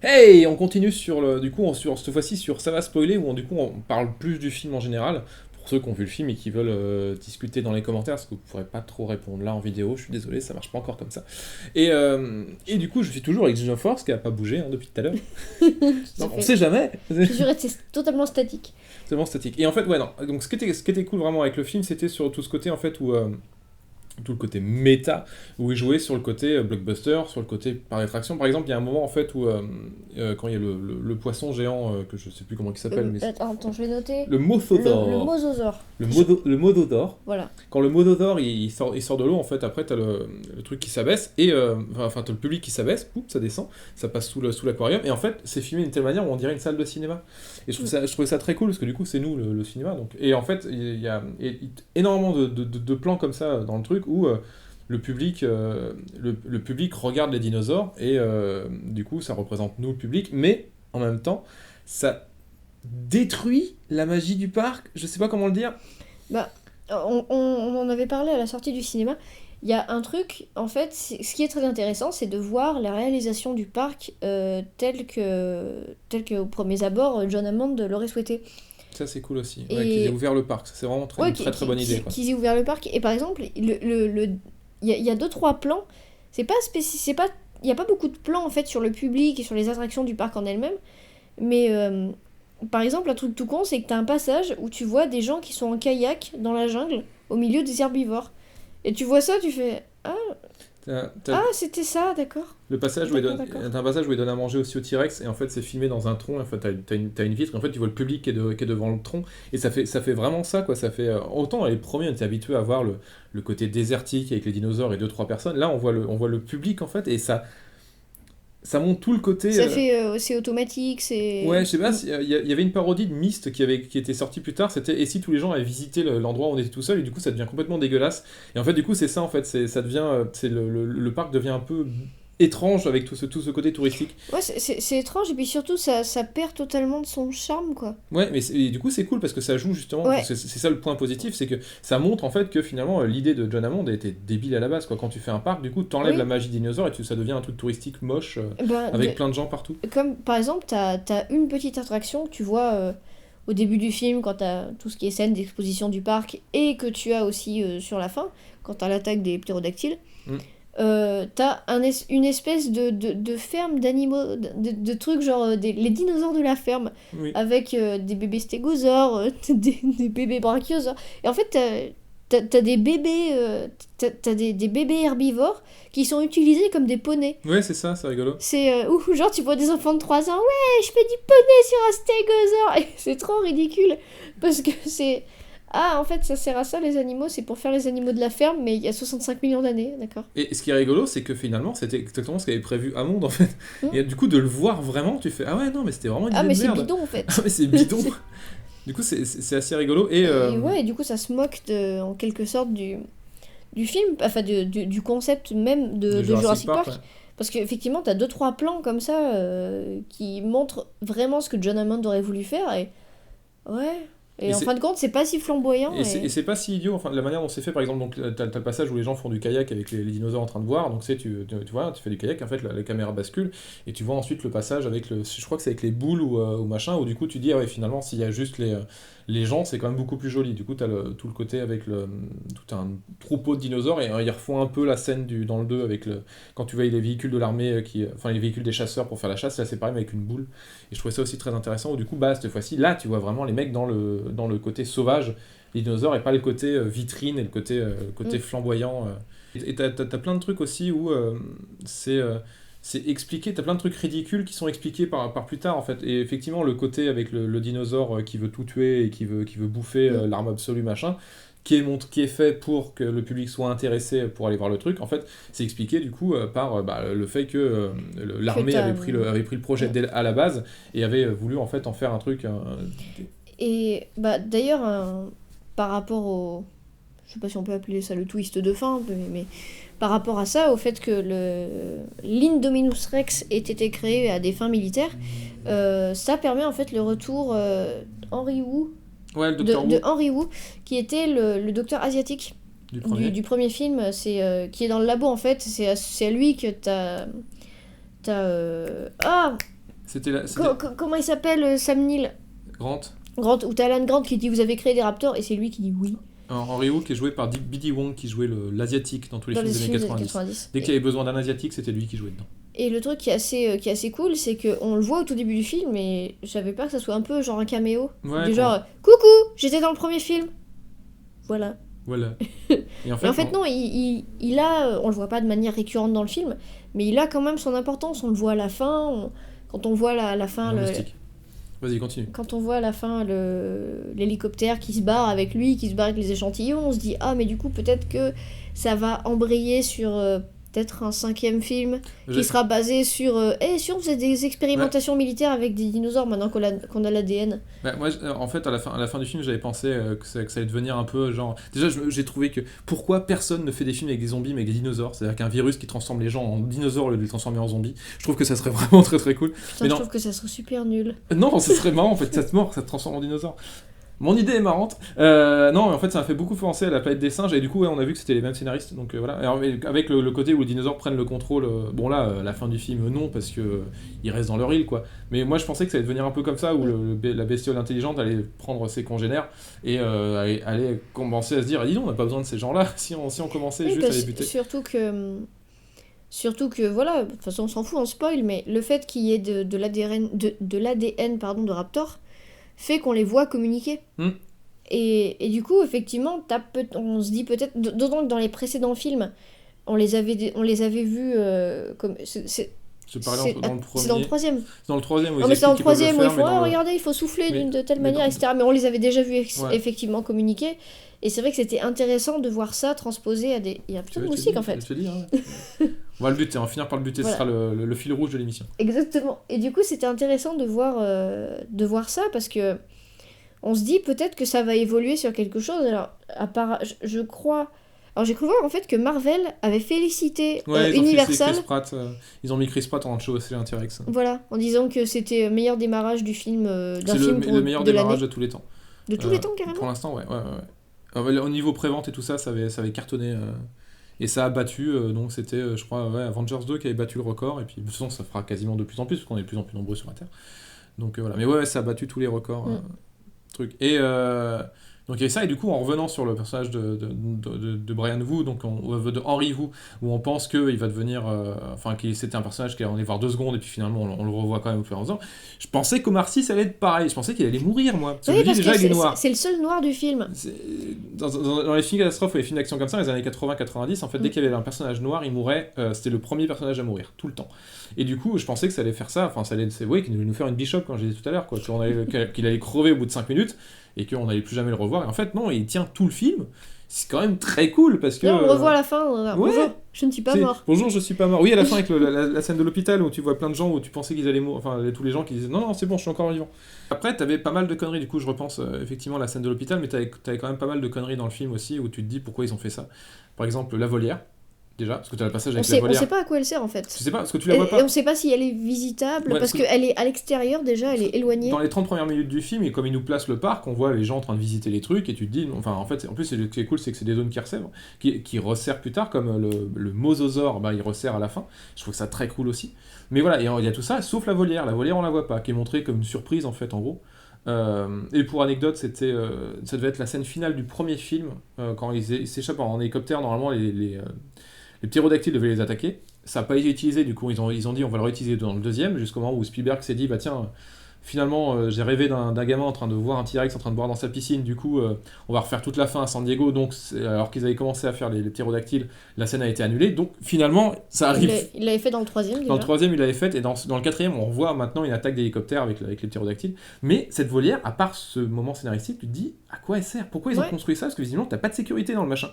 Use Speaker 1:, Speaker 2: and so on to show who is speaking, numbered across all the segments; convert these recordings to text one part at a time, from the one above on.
Speaker 1: Hey, on continue sur sur cette fois-ci sur ça va spoiler où on parle plus du film en général pour ceux qui ont vu le film et qui veulent discuter dans les commentaires parce que vous pourrez pas trop répondre là en vidéo. Je suis désolé, ça marche pas encore comme ça. Et du coup, je suis toujours avec Force qui a pas bougé depuis tout à l'heure.
Speaker 2: Tout à
Speaker 1: Donc on
Speaker 2: fait.
Speaker 1: sait jamais.
Speaker 2: Je suis resté totalement statique.
Speaker 1: C'est vraiment statique. Et en fait, ouais, non. Donc ce qui était cool vraiment avec le film, c'était sur tout ce côté en fait où tout le côté méta, où il jouait sur le côté blockbuster, sur le côté par rétraction. Par exemple, il y a un moment en fait où, quand il y a le poisson géant, que je sais plus comment il s'appelle, mais
Speaker 2: Attends, je vais noter.
Speaker 1: le
Speaker 2: Le
Speaker 1: Mosasaur.
Speaker 2: mosasaure.
Speaker 1: Le Mododore.
Speaker 2: Voilà.
Speaker 1: Quand le Mododore il sort de l'eau, en fait, après t'as le truc qui s'abaisse, et enfin t'as le public qui s'abaisse, poup, ça descend, ça passe sous l'aquarium, et en fait c'est filmé d'une telle manière où on dirait une salle de cinéma. Et je trouvais ça très cool, parce que du coup c'est nous le cinéma. Donc. Et en fait, il y a énormément de plans comme ça dans le truc où le public regarde les dinosaures, et du coup ça représente nous le public, mais en même temps ça détruit la magie du parc, je sais pas comment le dire.
Speaker 2: Bah, on en avait parlé à la sortie du cinéma. Il y a un truc, en fait, ce qui est très intéressant, c'est de voir la réalisation du parc telle que, au premier abord, John Hammond l'aurait souhaité.
Speaker 1: Ça, c'est cool aussi. Ouais, qu'ils aient
Speaker 2: Et
Speaker 1: ouvert le parc. Ça, c'est vraiment
Speaker 2: ouais,
Speaker 1: une très très bonne idée, quoi.
Speaker 2: qu'ils aient ouvert le parc. Et par exemple, il y a deux, trois plans. C'est pas, il n'y a pas beaucoup de plans, en fait, sur le public et sur les attractions du parc en elles-mêmes. Mais par exemple, un truc tout con, c'est que t'as un passage où tu vois des gens qui sont en kayak dans la jungle, au milieu des herbivores. Et tu vois ça, tu fais ah,
Speaker 1: T'as
Speaker 2: c'était ça, d'accord.
Speaker 1: le passage où
Speaker 2: D'accord.
Speaker 1: t'as un passage où il donne à manger aussi au T-Rex, et en fait c'est filmé dans un tronc. En fait t'as une vitre, et en fait tu vois le public qui est devant le tronc, et ça fait vraiment ça, quoi. Ça fait autant les premiers on était habitué à voir le côté désertique avec les dinosaures et deux trois personnes. Là on voit le public, en fait, et ça montre tout le côté.
Speaker 2: C'est automatique, c'est.
Speaker 1: Ouais, je sais pas, il y avait une parodie de Myst qui était sortie plus tard, c'était et si tous les gens avaient visité l'endroit où on était tout seul, et du coup ça devient complètement dégueulasse. Et en fait, du coup, c'est ça, en fait, ça devient, le parc devient un peu étrange avec tout ce côté touristique.
Speaker 2: Ouais, c'est étrange, et puis surtout, ça perd totalement de son charme, quoi.
Speaker 1: Ouais, mais et du coup, c'est cool parce que ça joue justement,
Speaker 2: Ouais,
Speaker 1: c'est ça le point positif, c'est que ça montre en fait que finalement l'idée de John Hammond était débile à la base, quoi. Quand tu fais un parc, du coup, t'enlèves la
Speaker 2: oui.
Speaker 1: magie dinosaure et ça devient un truc touristique moche,
Speaker 2: Ben,
Speaker 1: avec plein de gens partout.
Speaker 2: comme par exemple, t'as une petite attraction que tu vois au début du film, quand t'as tout ce qui est scène d'exposition du parc, et que tu as aussi sur la fin, quand t'as l'attaque des ptérodactyles.
Speaker 1: Mm.
Speaker 2: Une espèce de ferme d'animaux, de trucs genre les dinosaures de la ferme,
Speaker 1: Oui.
Speaker 2: avec des bébés stégosaures, des bébés brachiosaures. Et en fait, t'as des bébés, des bébés herbivores qui sont utilisés comme des poneys.
Speaker 1: Ouais, c'est ça, c'est rigolo.
Speaker 2: C'est où genre tu vois des enfants de 3 ans, ouais, je fais du poney sur un stégosaure. Et c'est trop ridicule parce que c'est en fait, ça sert à ça, les animaux, c'est pour faire les animaux de la ferme, mais il y a 65 millions d'années, d'accord.
Speaker 1: Et ce qui est rigolo, c'est que finalement, c'était exactement ce qu'avait prévu Hammond, en fait.
Speaker 2: Hmm.
Speaker 1: Et du coup, de le voir vraiment, tu fais ah ouais, non, mais c'était vraiment une
Speaker 2: Ah,
Speaker 1: idée
Speaker 2: mais
Speaker 1: de
Speaker 2: c'est
Speaker 1: merde.
Speaker 2: bidon en
Speaker 1: Ah,
Speaker 2: fait.
Speaker 1: mais c'est bidon.
Speaker 2: C'est-
Speaker 1: Du coup, c'est assez rigolo. Et
Speaker 2: Et ouais, et du coup, ça se moque en quelque sorte du film, enfin du concept même
Speaker 1: de
Speaker 2: de
Speaker 1: Jurassic
Speaker 2: Jurassic
Speaker 1: Park, ouais.
Speaker 2: Park. Parce qu'effectivement, t'as deux, trois plans comme ça qui montrent vraiment ce que John Hammond aurait voulu faire. Et ouais. Et
Speaker 1: Et
Speaker 2: en
Speaker 1: c'est
Speaker 2: fin de compte, c'est pas si flamboyant.
Speaker 1: et c'est pas si idiot, enfin, de la manière dont c'est fait, par exemple, donc t'as le passage où les gens font du kayak avec les dinosaures en train de voir, donc tu vois, tu fais du kayak, en fait, la caméra bascule, et tu vois ensuite le passage avec je crois que c'est avec les boules ou machin, où du coup tu dis, ah ouais, finalement, s'il y a juste les gens, c'est quand même beaucoup plus joli. Du coup, t'as tout le côté avec tout un troupeau de dinosaures, et ils refont un peu la scène dans le 2 avec quand tu vois les véhicules de l'armée, enfin, les véhicules des chasseurs pour faire la chasse, là c'est pareil mais avec une boule. Et je trouvais ça aussi très intéressant, où du coup, bah, cette fois-ci, là, tu vois vraiment les mecs dans le côté sauvage, les dinosaures, et pas le côté vitrine et le côté
Speaker 2: Mm.
Speaker 1: flamboyant. Et t'as plein de trucs aussi où c'est c'est expliqué, t'as plein de trucs ridicules qui sont expliqués par plus tard, en fait. Et effectivement, le côté avec le dinosaure qui veut tout tuer et qui veut bouffer
Speaker 2: Mm.
Speaker 1: l'arme absolue, machin, qui est fait pour que le public soit intéressé pour aller voir le truc, en fait, c'est expliqué du coup par bah, le fait que
Speaker 2: Que
Speaker 1: l'armée
Speaker 2: t'as.
Speaker 1: avait pris le projet
Speaker 2: Mm.
Speaker 1: à la base et avait voulu en fait en faire un truc.
Speaker 2: Et bah d'ailleurs, par rapport au. Je sais pas si on peut appeler ça le twist de fin, mais par rapport à ça, au fait que l'Indominus Rex ait été créé à des fins militaires, ça permet en fait le retour Henry Wu,
Speaker 1: Ouais, le Docteur
Speaker 2: de
Speaker 1: Wu
Speaker 2: Henry Wu, qui était le docteur asiatique
Speaker 1: du premier.
Speaker 2: du premier film, qui est dans le labo en fait. C'est à lui que t'as
Speaker 1: C'était
Speaker 2: Comment il s'appelle, Sam Neill
Speaker 1: Grant.
Speaker 2: Grant, ou t'as Alan Grant qui dit vous avez créé des raptors, et c'est lui qui dit oui.
Speaker 1: Henry Wu qui est joué par B.D. Wong qui jouait l'asiatique dans tous les
Speaker 2: Dans
Speaker 1: films
Speaker 2: les
Speaker 1: des années
Speaker 2: films des
Speaker 1: 90.
Speaker 2: années 90.
Speaker 1: Dès qu'il y avait besoin d'un asiatique, c'était lui qui jouait dedans.
Speaker 2: Et le truc qui est assez cool, c'est qu'on le voit au tout début du film, et j'avais peur que ça soit un peu genre un caméo.
Speaker 1: Ouais,
Speaker 2: Du genre, coucou, j'étais dans le premier film. Voilà.
Speaker 1: Voilà. Et
Speaker 2: Mais en fait, non, il a, on le voit pas de manière récurrente dans le film, mais il a quand même son importance. On le voit à la fin, quand on voit à la fin
Speaker 1: Vas-y, continue.
Speaker 2: quand on voit à la fin l'hélicoptère qui se barre avec lui, qui se barre avec les échantillons, on se dit ah mais du coup peut-être que ça va embrayer sur peut-être un 5e film qui sera basé sur si on faisait des expérimentations militaires avec des dinosaures maintenant qu'on a l'ADN.
Speaker 1: Bah, moi, en fait, à la fin du film, j'avais pensé que ça allait devenir un peu genre. Déjà, j'ai trouvé que pourquoi personne ne fait des films avec des zombies mais avec des dinosaures, c'est-à-dire qu'un virus qui transforme les gens en dinosaures au lieu de les transformer en zombies. Je trouve que ça serait vraiment très très cool.
Speaker 2: Putain,
Speaker 1: mais
Speaker 2: je trouve que ça serait super nul.
Speaker 1: Non, ce serait marrant en fait, ça te transforme en dinosaure. Mon idée est marrante. Non, mais en fait, ça m'a fait beaucoup penser à la planète des singes. Et du coup, ouais, on a vu que c'était les mêmes scénaristes. Donc voilà. Alors, avec le côté où les dinosaures prennent le contrôle. Bon, là, la fin du film, non, parce que ils restent dans leur île, quoi. Mais moi, je pensais que ça allait devenir un peu comme ça, où la bestiole intelligente allait prendre ses congénères et allait commencer à se dire ah, dis donc, on n'a pas besoin de ces gens-là si on commençait juste à les buter.
Speaker 2: Surtout que, voilà, de toute façon, on s'en fout, on spoil, mais le fait qu'il y ait de l'ADN pardon, de Raptor fait qu'on les voit communiquer. Et du coup, effectivement, on se dit peut-être, d'autant que dans les précédents films, on les avait vus comme...
Speaker 1: Je parlais dans le premier.
Speaker 2: C'est dans le troisième.
Speaker 1: C'est dans le troisième où
Speaker 2: non, mais c'est dans le troisième où il faut,
Speaker 1: le...
Speaker 2: regardez, il faut souffler de telle manière, etc. Mais on les avait déjà vus effectivement communiquer. Et c'est vrai que c'était intéressant de voir ça transposé à des... Il y a un putain de moustique, en fait.
Speaker 1: Je te dis, hein. On va le buter, on va finir par le buter, voilà. Ce sera le fil rouge de l'émission.
Speaker 2: Exactement. Et du coup, c'était intéressant de voir ça, parce que on se dit peut-être que ça va évoluer sur quelque chose. Alors, je crois... Alors j'ai cru voir en fait que Marvel avait félicité Universal.
Speaker 1: Ils ont mis Chris Pratt en chevaucher un T-Rex.
Speaker 2: Voilà, en disant que c'était le meilleur démarrage du film
Speaker 1: c'est le meilleur démarrage de tous les temps.
Speaker 2: De tous les temps carrément.
Speaker 1: Pour l'instant, ouais. Au niveau prévente et tout ça, ça avait cartonné. Et ça a battu, donc c'était, je crois, Avengers 2 qui avait battu le record. Et puis de toute façon, ça fera quasiment de plus en plus, parce qu'on est de plus en plus nombreux sur la Terre. Donc voilà, mais ouais, ça a battu tous les records. Truc. Et donc il y a ça, et du coup en revenant sur le personnage de Brian Wu, donc de Henry Wu, où on pense qu'il va devenir, c'était un personnage qui allait voir 2 secondes et puis finalement on le revoit quand même au fur et à mesure. Je pensais qu'Omar Sy ça allait être pareil, je pensais qu'il allait mourir moi.
Speaker 2: Oui, parce déjà, il est noir. C'est le seul noir du film.
Speaker 1: Dans les films catastrophes ou les films d'action comme ça, les années 80-90, en fait dès qu'il y avait un personnage noir, il mourait, c'était le premier personnage à mourir, tout le temps. Et du coup je pensais que ça allait faire ça, qu'il allait nous faire une Bishop quand j'ai dit tout à l'heure, quoi, qu'il allait crever au bout de 5 minutes. Et qu'on n'allait plus jamais le revoir. Et en fait, non, il tient tout le film. C'est quand même très cool parce que.
Speaker 2: Là, on le revoit à la fin. Bonjour, je ne suis pas mort.
Speaker 1: Bonjour, je suis pas mort. Oui, à la fin, avec la scène de l'hôpital où tu vois plein de gens où tu pensais qu'ils allaient mourir. Enfin, tous les gens qui disaient non, c'est bon, je suis encore vivant. Après, t'avais pas mal de conneries. Du coup, je repense effectivement à la scène de l'hôpital, mais t'avais quand même pas mal de conneries dans le film aussi où tu te dis pourquoi ils ont fait ça. Par exemple, la volière. Déjà, parce que tu as le passage avec la volière.
Speaker 2: On sait pas à quoi elle sert en fait.
Speaker 1: Je sais pas, parce que tu la vois pas.
Speaker 2: Et on sait pas si elle est visitable, parce qu'elle est à l'extérieur déjà, elle est éloignée.
Speaker 1: Dans les 30 premières minutes du film, et comme il nous place le parc, on voit les gens en train de visiter les trucs, et tu te dis, en plus, ce qui est cool, c'est que c'est des zones qui resserrent plus tard, comme le mosasaure, il resserre à la fin. Je trouve ça très cool aussi. Mais voilà, il y a tout ça, sauf la volière. La volière, on la voit pas, qui est montrée comme une surprise en fait, en gros. Et pour anecdote, ça devait être la scène finale du premier film, quand ils s'échappent en hélicoptère, normalement les ptérodactyles devaient les attaquer. Ça n'a pas été utilisé, du coup ils ont dit on va le réutiliser dans le deuxième, jusqu'au moment où Spielberg s'est dit bah tiens, finalement j'ai rêvé d'un gamin en train de voir un T-Rex en train de boire dans sa piscine, du coup on va refaire toute la fin à San Diego, donc alors qu'ils avaient commencé à faire les ptérodactyles, la scène a été annulée, donc finalement ça arrive.
Speaker 2: Il l'avait fait dans le troisième déjà.
Speaker 1: Dans le troisième il l'avait fait, et dans le quatrième on voit maintenant une attaque d'hélicoptère avec les ptérodactyles, mais cette volière, à part ce moment scénaristique, tu te dis à quoi elle sert, pourquoi ils ont construit ça, parce que visiblement t'as pas de sécurité dans le machin.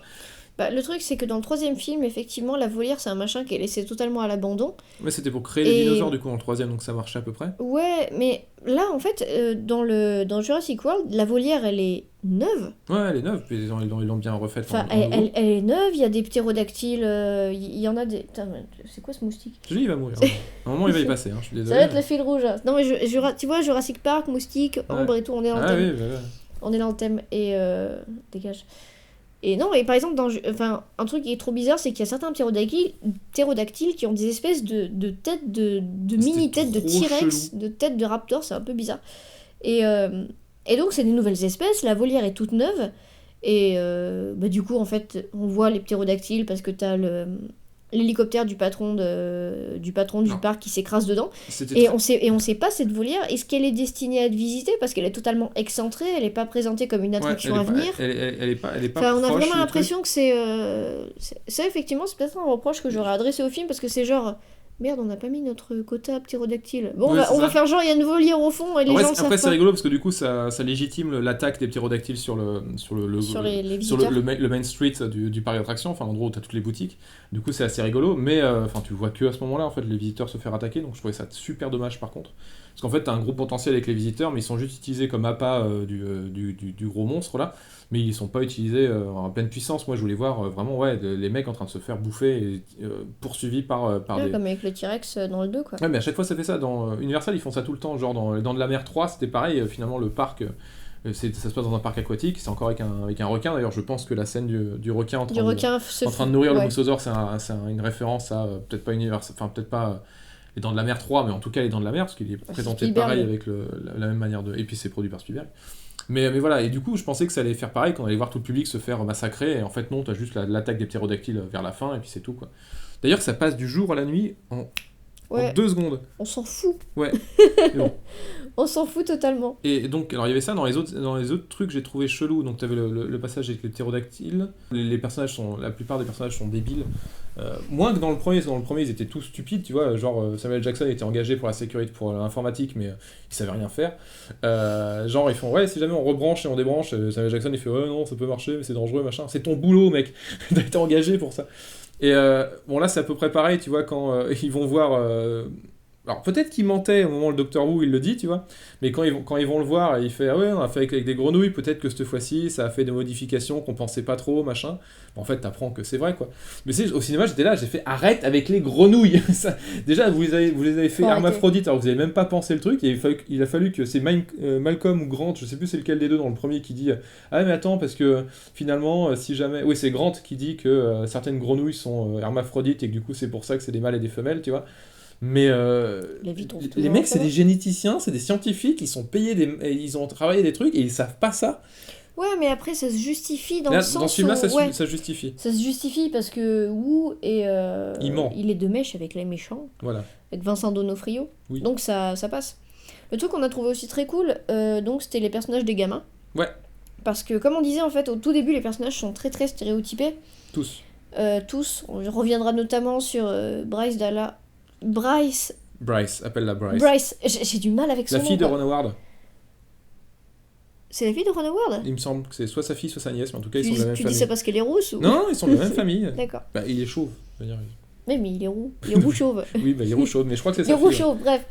Speaker 2: Le truc, c'est que dans le troisième film, effectivement, la volière, c'est un machin qui est laissé totalement à l'abandon.
Speaker 1: Ouais, c'était pour créer les dinosaures, du coup, dans le troisième, donc ça marchait à peu près.
Speaker 2: Ouais, mais là, en fait, dans Jurassic World, la volière, elle est neuve.
Speaker 1: Ouais, elle est neuve, puis ils l'ont bien refaite.
Speaker 2: Enfin, elle est neuve, il y a des ptérodactyles, il y en a des... Putain, c'est quoi ce moustique ?
Speaker 1: Je dis, il va mourir. À un moment, il va y passer, je suis désolé.
Speaker 2: Ça va être le fil rouge. Non, mais tu vois, Jurassic Park, moustique, ombre et tout, on est dans le thème.
Speaker 1: Oui.
Speaker 2: On est dans le thème, et... dégage. Et non, et par exemple, enfin, un truc qui est trop bizarre, c'est qu'il y a certains ptérodactyles qui ont des espèces de têtes de mini-têtes de
Speaker 1: trop
Speaker 2: T-Rex,
Speaker 1: chelou.
Speaker 2: de têtes de raptor, c'est un peu bizarre. Et donc, c'est des nouvelles espèces, la volière est toute neuve, et du coup, en fait, on voit les ptérodactyles parce que t'as l'hélicoptère du patron du
Speaker 1: Non.
Speaker 2: parc qui s'écrase dedans.
Speaker 1: C'était
Speaker 2: Et
Speaker 1: très-
Speaker 2: on sait pas, cette volière, est-ce qu'elle est destinée à être visitée parce qu'elle est totalement excentrée, elle est pas présentée comme une
Speaker 1: Ouais,
Speaker 2: attraction à venir.
Speaker 1: elle est pas
Speaker 2: Enfin, on a
Speaker 1: proche
Speaker 2: vraiment
Speaker 1: du truc.
Speaker 2: l'impression que ça, effectivement, c'est peut-être un reproche que j'aurais adressé au film parce que c'est genre. Merde, on n'a pas mis notre quota ptérodactyle. Bon,
Speaker 1: Ouais, c'est
Speaker 2: on va
Speaker 1: ça.
Speaker 2: faire genre, il y a une volière au fond et les gens le savent
Speaker 1: Après, c'est
Speaker 2: pas.
Speaker 1: rigolo parce que du coup, ça légitime l'attaque des ptérodactyles sur
Speaker 2: Sur les
Speaker 1: sur
Speaker 2: visiteurs.
Speaker 1: le main street du parc d'attractions, enfin, en gros, où t'as toutes les boutiques. Du coup, c'est assez rigolo, mais enfin, tu vois que à ce moment-là, en fait, les visiteurs se faire attaquer, donc je trouvais ça super dommage par contre. Parce qu'en fait, t'as un gros potentiel avec les visiteurs, mais ils sont juste utilisés comme appât du gros monstre là, mais ils sont pas utilisés en pleine puissance. Moi, je voulais voir vraiment ouais, les mecs en train de se faire bouffer et poursuivis par
Speaker 2: Ouais,
Speaker 1: des.
Speaker 2: comme avec le T-Rex dans le 2, quoi.
Speaker 1: Ouais, mais à chaque fois ça fait ça. Dans Universal, ils font ça tout le temps. Genre dans Les Dents de la Mer 3, c'était pareil. Finalement, le parc, ça se passe dans un parc aquatique. C'est encore avec un requin. D'ailleurs, je pense que la scène du requin
Speaker 2: Du requin se
Speaker 1: en train de nourrir le
Speaker 2: ouais.
Speaker 1: mosasaure, une référence à peut-être pas Universal, enfin peut-être pas Les Dents de la Mer 3, mais en tout cas Les Dents de la Mer, parce qu'il est présenté
Speaker 2: Spielberg.
Speaker 1: pareil avec la même manière de. Et puis c'est produit par Spielberg. Mais voilà, et du coup, je pensais que ça allait faire pareil, qu'on allait voir tout le public se faire massacrer, et en fait, non, t'as juste l'attaque des ptérodactyles vers la fin, et puis c'est tout, quoi. D'ailleurs, ça passe du jour à la nuit en
Speaker 2: Ouais,
Speaker 1: 2 secondes.
Speaker 2: on s'en fout.
Speaker 1: Ouais. Mais bon.
Speaker 2: On s'en fout totalement.
Speaker 1: Et donc, alors il y avait ça dans les autres trucs que j'ai trouvé chelou. Donc, t'avais le passage avec les ptérodactyles. Les personnages la plupart des personnages sont débiles. Moins que dans le premier, parce que dans le premier, ils étaient tous stupides, tu vois. Genre, Samuel Jackson était engagé pour la sécurité, pour l'informatique, mais il savait rien faire. Genre, ils font, ouais, si jamais on rebranche et on débranche, Samuel Jackson, il fait, ouais, non, ça peut marcher, mais c'est dangereux, machin. C'est ton boulot, mec. T'as été engagé pour ça. Et bon, là, c'est à peu près pareil, tu vois, quand ils vont voir. Alors, peut-être qu'il mentait au moment où le Docteur Who il le dit, tu vois, mais quand ils vont le voir, il fait ah ouais, on a fait avec des grenouilles, peut-être que cette fois-ci, ça a fait des modifications qu'on pensait pas trop, machin. Bon, en fait, t'apprends que c'est vrai, quoi. Mais au cinéma, j'étais là, j'ai fait arrête avec les grenouilles. Déjà, vous les avez fait
Speaker 2: Faut
Speaker 1: hermaphrodites, alors vous avez même pas pensé le truc, et il a fallu que c'est Malcolm ou Grant, je sais plus c'est lequel des deux dans le premier, qui dit ah mais attends, parce que finalement, si jamais. Oui, c'est Grant qui dit que certaines grenouilles sont hermaphrodites et que du coup, c'est pour ça que c'est des mâles et des femelles, tu vois. Mais les mecs, c'est des généticiens, c'est des scientifiques, ils sont payés, ils ont travaillé des trucs et ils savent pas ça.
Speaker 2: Ouais, mais après, ça se justifie dans
Speaker 1: Là,
Speaker 2: le sens
Speaker 1: dans ce film-là,
Speaker 2: où... Ouais,
Speaker 1: ça justifie.
Speaker 2: ça se justifie parce que Wu est...
Speaker 1: Il ment.
Speaker 2: il est de mèche avec les méchants,
Speaker 1: Voilà.
Speaker 2: avec Vincent D'Onofrio.
Speaker 1: Oui.
Speaker 2: Donc ça passe. Le truc qu'on a trouvé aussi très cool, donc c'était les personnages des gamins.
Speaker 1: Ouais,
Speaker 2: Parce que, comme on disait, en fait, au tout début, les personnages sont très très stéréotypés.
Speaker 1: tous.
Speaker 2: Tous. On reviendra notamment sur Bryce Dallas...
Speaker 1: Bryce, appelle-la Bryce.
Speaker 2: Bryce, j'ai du mal avec son
Speaker 1: La
Speaker 2: nom.
Speaker 1: fille de
Speaker 2: quoi.
Speaker 1: Ron Howard.
Speaker 2: C'est la fille de Ron Howard.
Speaker 1: Il me semble que c'est soit sa fille, soit sa nièce, mais en tout cas, ils
Speaker 2: Tu,
Speaker 1: sont de la même
Speaker 2: tu dis
Speaker 1: famille.
Speaker 2: ça parce qu'elle est rousse ou...
Speaker 1: Non, ils sont de la même famille.
Speaker 2: D'accord.
Speaker 1: Bah, il est chauve. Je veux dire.
Speaker 2: Oui, mais il est roux. Il est roux chauve.
Speaker 1: Oui, bah, il est roux chauve, mais je crois que c'est
Speaker 2: Il est
Speaker 1: sa
Speaker 2: roux
Speaker 1: fille. Ouais.
Speaker 2: chauve, bref.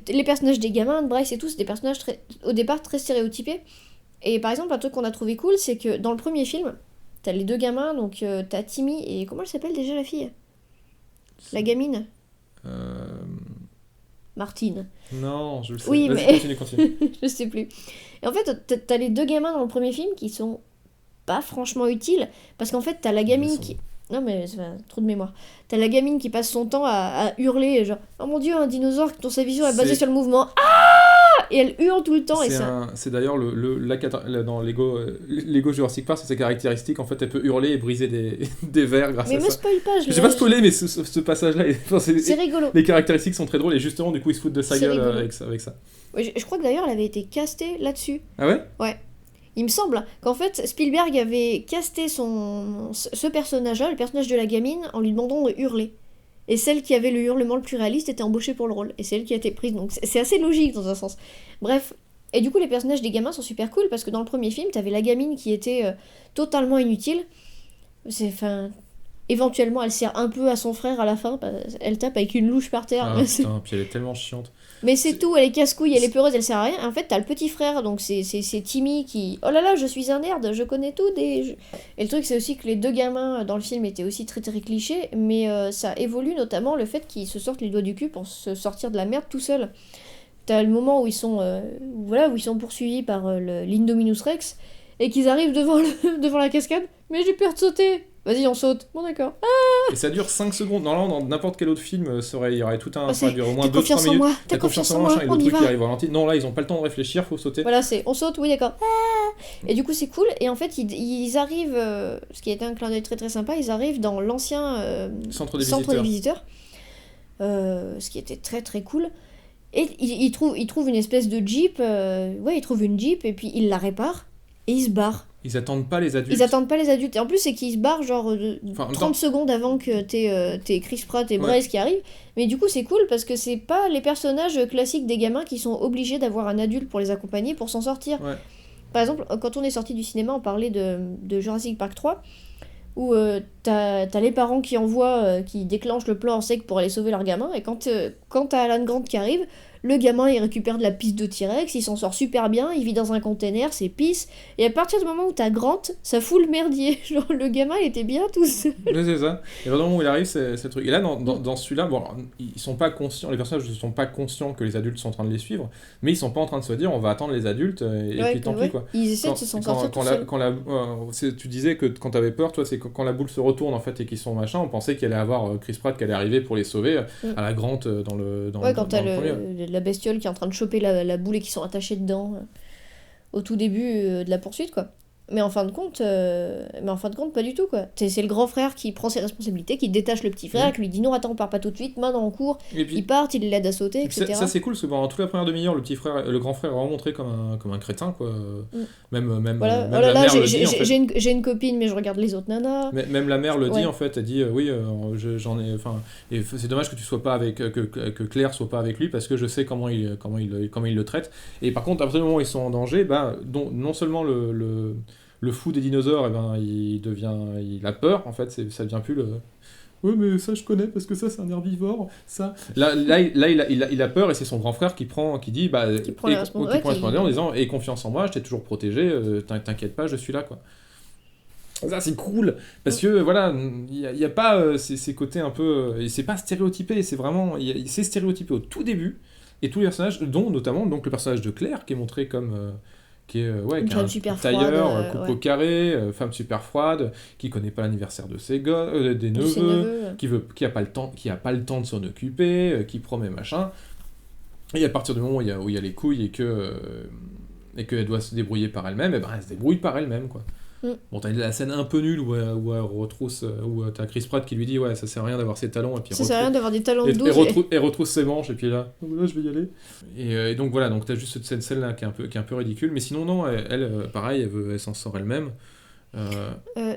Speaker 2: Les personnages des gamins, de Bryce et tout, c'est des personnages au départ très stéréotypés. Et par exemple, un truc qu'on a trouvé cool, c'est que dans le premier film, t'as les deux gamins, donc t'as Timmy et comment elle s'appelle déjà la fille? La gamine? Martine.
Speaker 1: Non, je le sais.
Speaker 2: Oui,
Speaker 1: Vas-y,
Speaker 2: mais-
Speaker 1: continue.
Speaker 2: Je sais plus. Et en fait, t'as les deux gamins dans le premier film qui sont pas franchement utiles, parce qu'en fait, t'as la gamine
Speaker 1: Ils sont-
Speaker 2: qui... Non mais c'est trop de mémoire. T'as la gamine qui passe son temps à hurler, genre « Oh mon dieu, un dinosaure dont sa vision est basée
Speaker 1: C'est-
Speaker 2: sur le mouvement. Ah !» Et elle hurle tout le temps. Et
Speaker 1: C'est d'ailleurs dans Lego Jurassic Park, c'est sa caractéristique. En fait, elle peut hurler et briser des verres grâce
Speaker 2: Mais
Speaker 1: à
Speaker 2: me
Speaker 1: ça.
Speaker 2: spoil pas,
Speaker 1: Je vais pas spoiler, mais ce passage-là,
Speaker 2: c'est rigolo.
Speaker 1: les caractéristiques sont très drôles et justement, du coup, ils se foutent de sa
Speaker 2: C'est
Speaker 1: gueule
Speaker 2: rigolo.
Speaker 1: avec ça.
Speaker 2: Ouais, je crois que d'ailleurs elle avait été castée là-dessus.
Speaker 1: Ah ouais?
Speaker 2: Ouais. Il me semble qu'en fait Spielberg avait casté ce personnage-là, le personnage de la gamine, en lui demandant de hurler. Et celle qui avait le hurlement le plus réaliste était embauchée pour le rôle. Et c'est elle qui a été prise. Donc c'est assez logique dans un sens. Bref. Et du coup les personnages des gamins sont super cool parce que dans le premier film t'avais la gamine qui était totalement inutile. Éventuellement elle sert un peu à son frère à la fin. Elle tape avec une louche par terre.
Speaker 1: Ah putain, puis elle est tellement chiante.
Speaker 2: Mais c'est tout, elle est casse-couille, elle est peureuse, elle sert à rien. En fait, t'as le petit frère, donc c'est Timmy qui... Oh là là, je suis un nerd, je connais tout Et le truc, c'est aussi que les deux gamins dans le film étaient aussi très très clichés, mais ça évolue notamment le fait qu'ils se sortent les doigts du cul pour se sortir de la merde tout seul. T'as le moment où ils sont poursuivis par l'Indominus Rex, et qu'ils arrivent devant la cascade. Mais j'ai peur de sauter. Vas-y, on saute. Bon, d'accord.
Speaker 1: Et ça dure 5 secondes. Normalement, dans n'importe quel autre film, il y aurait tout un.
Speaker 2: Ah,
Speaker 1: Ça dure au moins
Speaker 2: t'as
Speaker 1: 2-3
Speaker 2: confiance en
Speaker 1: minutes.
Speaker 2: moi.
Speaker 1: T'as confiance en moi, machin, et
Speaker 2: on
Speaker 1: le
Speaker 2: y
Speaker 1: truc qui
Speaker 2: va.
Speaker 1: arrive au ralenti. Non, là, ils ont pas le temps de réfléchir, faut sauter.
Speaker 2: Voilà, on saute, oui, d'accord. Et du coup, c'est cool. Et en fait, ils arrivent, ce qui était un clin d'œil très très sympa, ils arrivent dans l'ancien
Speaker 1: Centre des
Speaker 2: centre des
Speaker 1: visiteurs.
Speaker 2: visiteurs, ce qui était très très cool. Et ils trouvent une espèce de Jeep, ouais, ils trouvent une Jeep et puis ils la réparent et ils se barrent.
Speaker 1: Ils attendent pas les adultes.
Speaker 2: Ils attendent pas les adultes. Et en plus, c'est qu'ils se barrent genre
Speaker 1: Enfin, en même
Speaker 2: 30
Speaker 1: temps-
Speaker 2: secondes avant que t'aies Chris Pratt et
Speaker 1: Ouais.
Speaker 2: Bryce qui arrivent. Mais du coup, c'est cool parce que c'est pas les personnages classiques des gamins qui sont obligés d'avoir un adulte pour les accompagner pour s'en sortir.
Speaker 1: Ouais.
Speaker 2: Par exemple, quand on est sorti du cinéma, on parlait de Jurassic Park 3, où t'as les parents qui envoient, qui déclenchent le plan en sec pour aller sauver leur gamin, et quand t'as Alan Grant qui arrive, le gamin il récupère de la pisse de T-Rex, il s'en sort super bien, il vit dans un container, c'est pisse, et à partir du moment où t'as Grant, ça fout le merdier. Genre le gamin il était bien tout seul.
Speaker 1: Ouais, c'est ça. Et au moment où il arrive, c'est le truc. Et là, dans celui-là, bon, alors, ils sont pas conscients, les personnages ne sont pas conscients que les adultes sont en train de les suivre, mais ils sont pas en train de se dire on va attendre les adultes et
Speaker 2: Ouais,
Speaker 1: puis tant
Speaker 2: ouais.
Speaker 1: pis quoi.
Speaker 2: Ils essaient de s'en sortir tout seuls.
Speaker 1: Tu disais que quand t'avais peur, toi, c'est quand la boule se retourne en fait et qu'ils sont machin, on pensait qu'il allait avoir Chris Pratt qui allait arriver pour les sauver à la Grant dans le
Speaker 2: Ouais, quand t'as
Speaker 1: le premier.
Speaker 2: la bestiole qui est en train de choper la boule et qui sont attachés dedans au tout début de la poursuite, quoi. Mais en fin de compte, pas du tout, quoi. C'est le grand frère qui prend ses responsabilités, qui détache le petit frère, qui lui dit non, attends, on part pas tout de suite, maintenant on court.
Speaker 1: Et puis,
Speaker 2: Ils partent, il l'aide à sauter, etc.
Speaker 1: ça c'est cool parce que pendant toute la première demi-heure, le grand frère est vraiment montré comme un crétin quoi. Même
Speaker 2: Voilà.
Speaker 1: même
Speaker 2: Oh là
Speaker 1: la
Speaker 2: là,
Speaker 1: mère le dit en fait.
Speaker 2: j'ai une copine, mais je regarde les autres nanas.
Speaker 1: Même la mère le dit
Speaker 2: Ouais.
Speaker 1: en fait, elle dit oui, j'en ai, enfin, et c'est dommage que tu sois pas avec, que Claire soit pas avec lui parce que je sais comment il le traite. Et par contre, à partir du moment où ils sont en danger, bah, non seulement le fou des dinosaures, eh ben, il a peur en fait, ça devient plus le. Ouais, mais ça je connais parce que ça c'est un herbivore. Ça. Là il a peur et c'est son grand frère qui dit bah
Speaker 2: Qui prend la responsabilité
Speaker 1: en disant aie confiance en moi, je t'ai toujours protégé, t'inquiète pas, je suis là quoi. Ça c'est cool parce que voilà, il y a pas ces côtés un peu et c'est pas stéréotypé, c'est vraiment c'est stéréotypé au tout début et tous les personnages dont notamment donc le personnage de Claire qui est montré comme qui est
Speaker 2: Une
Speaker 1: qui a
Speaker 2: femme
Speaker 1: un
Speaker 2: super
Speaker 1: tailleur,
Speaker 2: froide,
Speaker 1: coupe
Speaker 2: ouais.
Speaker 1: au carré, femme super froide, qui connaît pas l'anniversaire de ses des
Speaker 2: De ses
Speaker 1: neveux,
Speaker 2: neveux.
Speaker 1: qui a pas le temps de s'en occuper, qui promet machin. Et à partir du moment où il y a les couilles et qu'elle doit se débrouiller par elle-même, et ben elle se débrouille par elle-même quoi. Bon, t'as la scène un peu nulle où elle retrousse, où t'as Chris Pratt qui lui dit ouais ça sert à rien d'avoir ses talons et puis
Speaker 2: Ça sert à rien d'avoir des talons de 12.
Speaker 1: elle retrousse ses manches et puis là je vais y aller. Et donc voilà, donc t'as juste cette scène là qui est un peu ridicule, mais sinon non, pareil, elle s'en sort elle-même.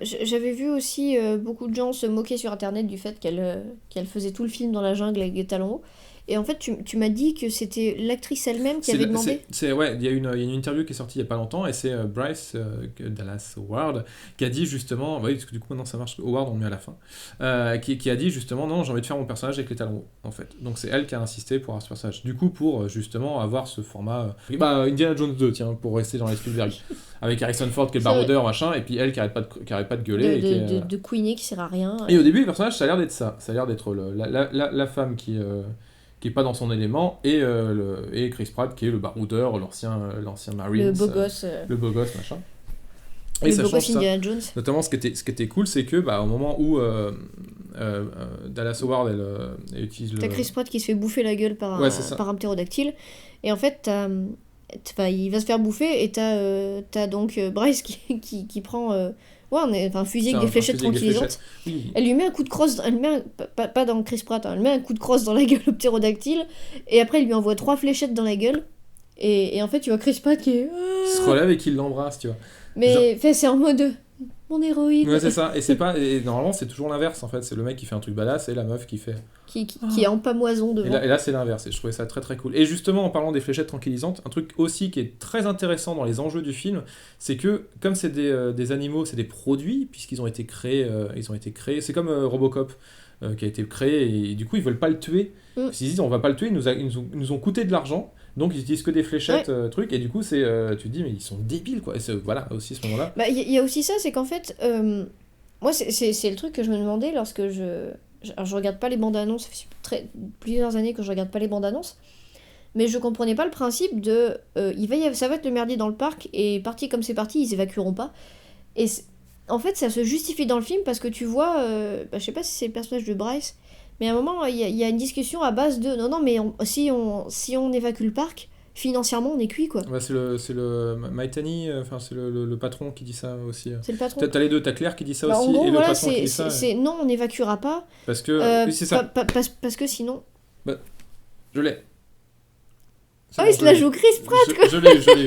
Speaker 2: J'avais vu aussi beaucoup de gens se moquer sur internet du fait qu'elle faisait tout le film dans la jungle avec des talons hauts. Et en fait, tu m'as dit que c'était l'actrice elle-même qui avait demandé.
Speaker 1: Ouais, il y a une interview qui est sortie il y a pas longtemps et c'est Bryce Dallas Howard qui a dit justement, oui, parce que du coup maintenant ça marche, Howard on le met à la fin, qui a dit justement non, j'ai envie de faire mon personnage avec les talons hauts en fait. Donc c'est elle qui a insisté pour avoir ce personnage. Du coup pour justement avoir ce format, Indiana Jones 2 tiens, pour rester dans les Spielberg, avec Harrison Ford qui est le baroudeur machin et puis elle qui arrête pas de gueuler.
Speaker 2: De couiner qui sert à rien.
Speaker 1: Et au début le personnage ça a l'air d'être ça, ça a l'air d'être la femme qui est pas dans son élément, et Chris Pratt qui est le baroudeur, l'ancien Marines. Le beau gosse, machin. Et
Speaker 2: le
Speaker 1: ça
Speaker 2: beau
Speaker 1: change
Speaker 2: gosse
Speaker 1: ça.
Speaker 2: Indiana Jones.
Speaker 1: Notamment, ce qui était cool, c'est que au moment où Dallas Howard, elle utilise le...
Speaker 2: T'as Chris Pratt qui se fait bouffer la gueule par un ptérodactyle, et en fait, il va se faire bouffer, et t'as donc Bryce qui prend... un fusil avec des fléchettes tranquillisantes.
Speaker 1: Oui.
Speaker 2: Elle lui met un coup de crosse, pas dans Chris Pratt, elle met un coup de crosse dans la gueule au ptérodactyle, et après elle lui envoie 3 fléchettes dans la gueule, et en fait tu vois Chris Pratt qui est...
Speaker 1: se relève et qui l'embrasse, tu vois.
Speaker 2: Mais c'est en mode... Mon héroïne.
Speaker 1: Ouais, c'est ça, et normalement c'est toujours l'inverse en fait, c'est le mec qui fait un truc badass et la meuf qui fait...
Speaker 2: Qui est en pamoison devant.
Speaker 1: Et là c'est l'inverse, et je trouvais ça très très cool. Et justement en parlant des fléchettes tranquillisantes, un truc aussi qui est très intéressant dans les enjeux du film, c'est que comme c'est des animaux, c'est des produits, puisqu'ils ont été créés, c'est comme Robocop qui a été créé, et du coup ils veulent pas le tuer. Ils se disent on va pas le tuer, ils nous ont coûté de l'argent, donc ils utilisent que des fléchettes, trucs, et du coup c'est, tu te dis mais ils sont débiles quoi. Et voilà, aussi à ce moment-là.
Speaker 2: Il y a aussi ça, c'est qu'en fait, moi c'est le truc que je me demandais lorsque je regarde pas les bandes annonces, ça fait plusieurs années que je regarde pas les bandes annonces, Mais je comprenais pas le principe de ça va être le merdier dans le parc et parti comme c'est parti, ils évacueront pas. Et en fait, ça se justifie dans le film parce que tu vois, je sais pas si c'est le personnage de Bryce, mais à un moment, il y a une discussion à base de non, non, mais si on évacue le parc, financièrement, on est cuit, quoi.
Speaker 1: Ouais, c'est le Maitani, enfin c'est le patron qui dit ça aussi.
Speaker 2: C'est le patron.
Speaker 1: T'as les deux, t'as Claire qui dit ça
Speaker 2: Bah,
Speaker 1: aussi
Speaker 2: en gros,
Speaker 1: et le
Speaker 2: voilà,
Speaker 1: patron qui dit ça.
Speaker 2: non, on n'évacuera pas.
Speaker 1: Parce que oui, c'est ça.
Speaker 2: Parce que sinon.
Speaker 1: Bah, je l'ai. C'est
Speaker 2: Ah,
Speaker 1: bon,
Speaker 2: il se
Speaker 1: je
Speaker 2: la
Speaker 1: l'ai.
Speaker 2: joue Chris Pratt, quoi.
Speaker 1: Je l'ai.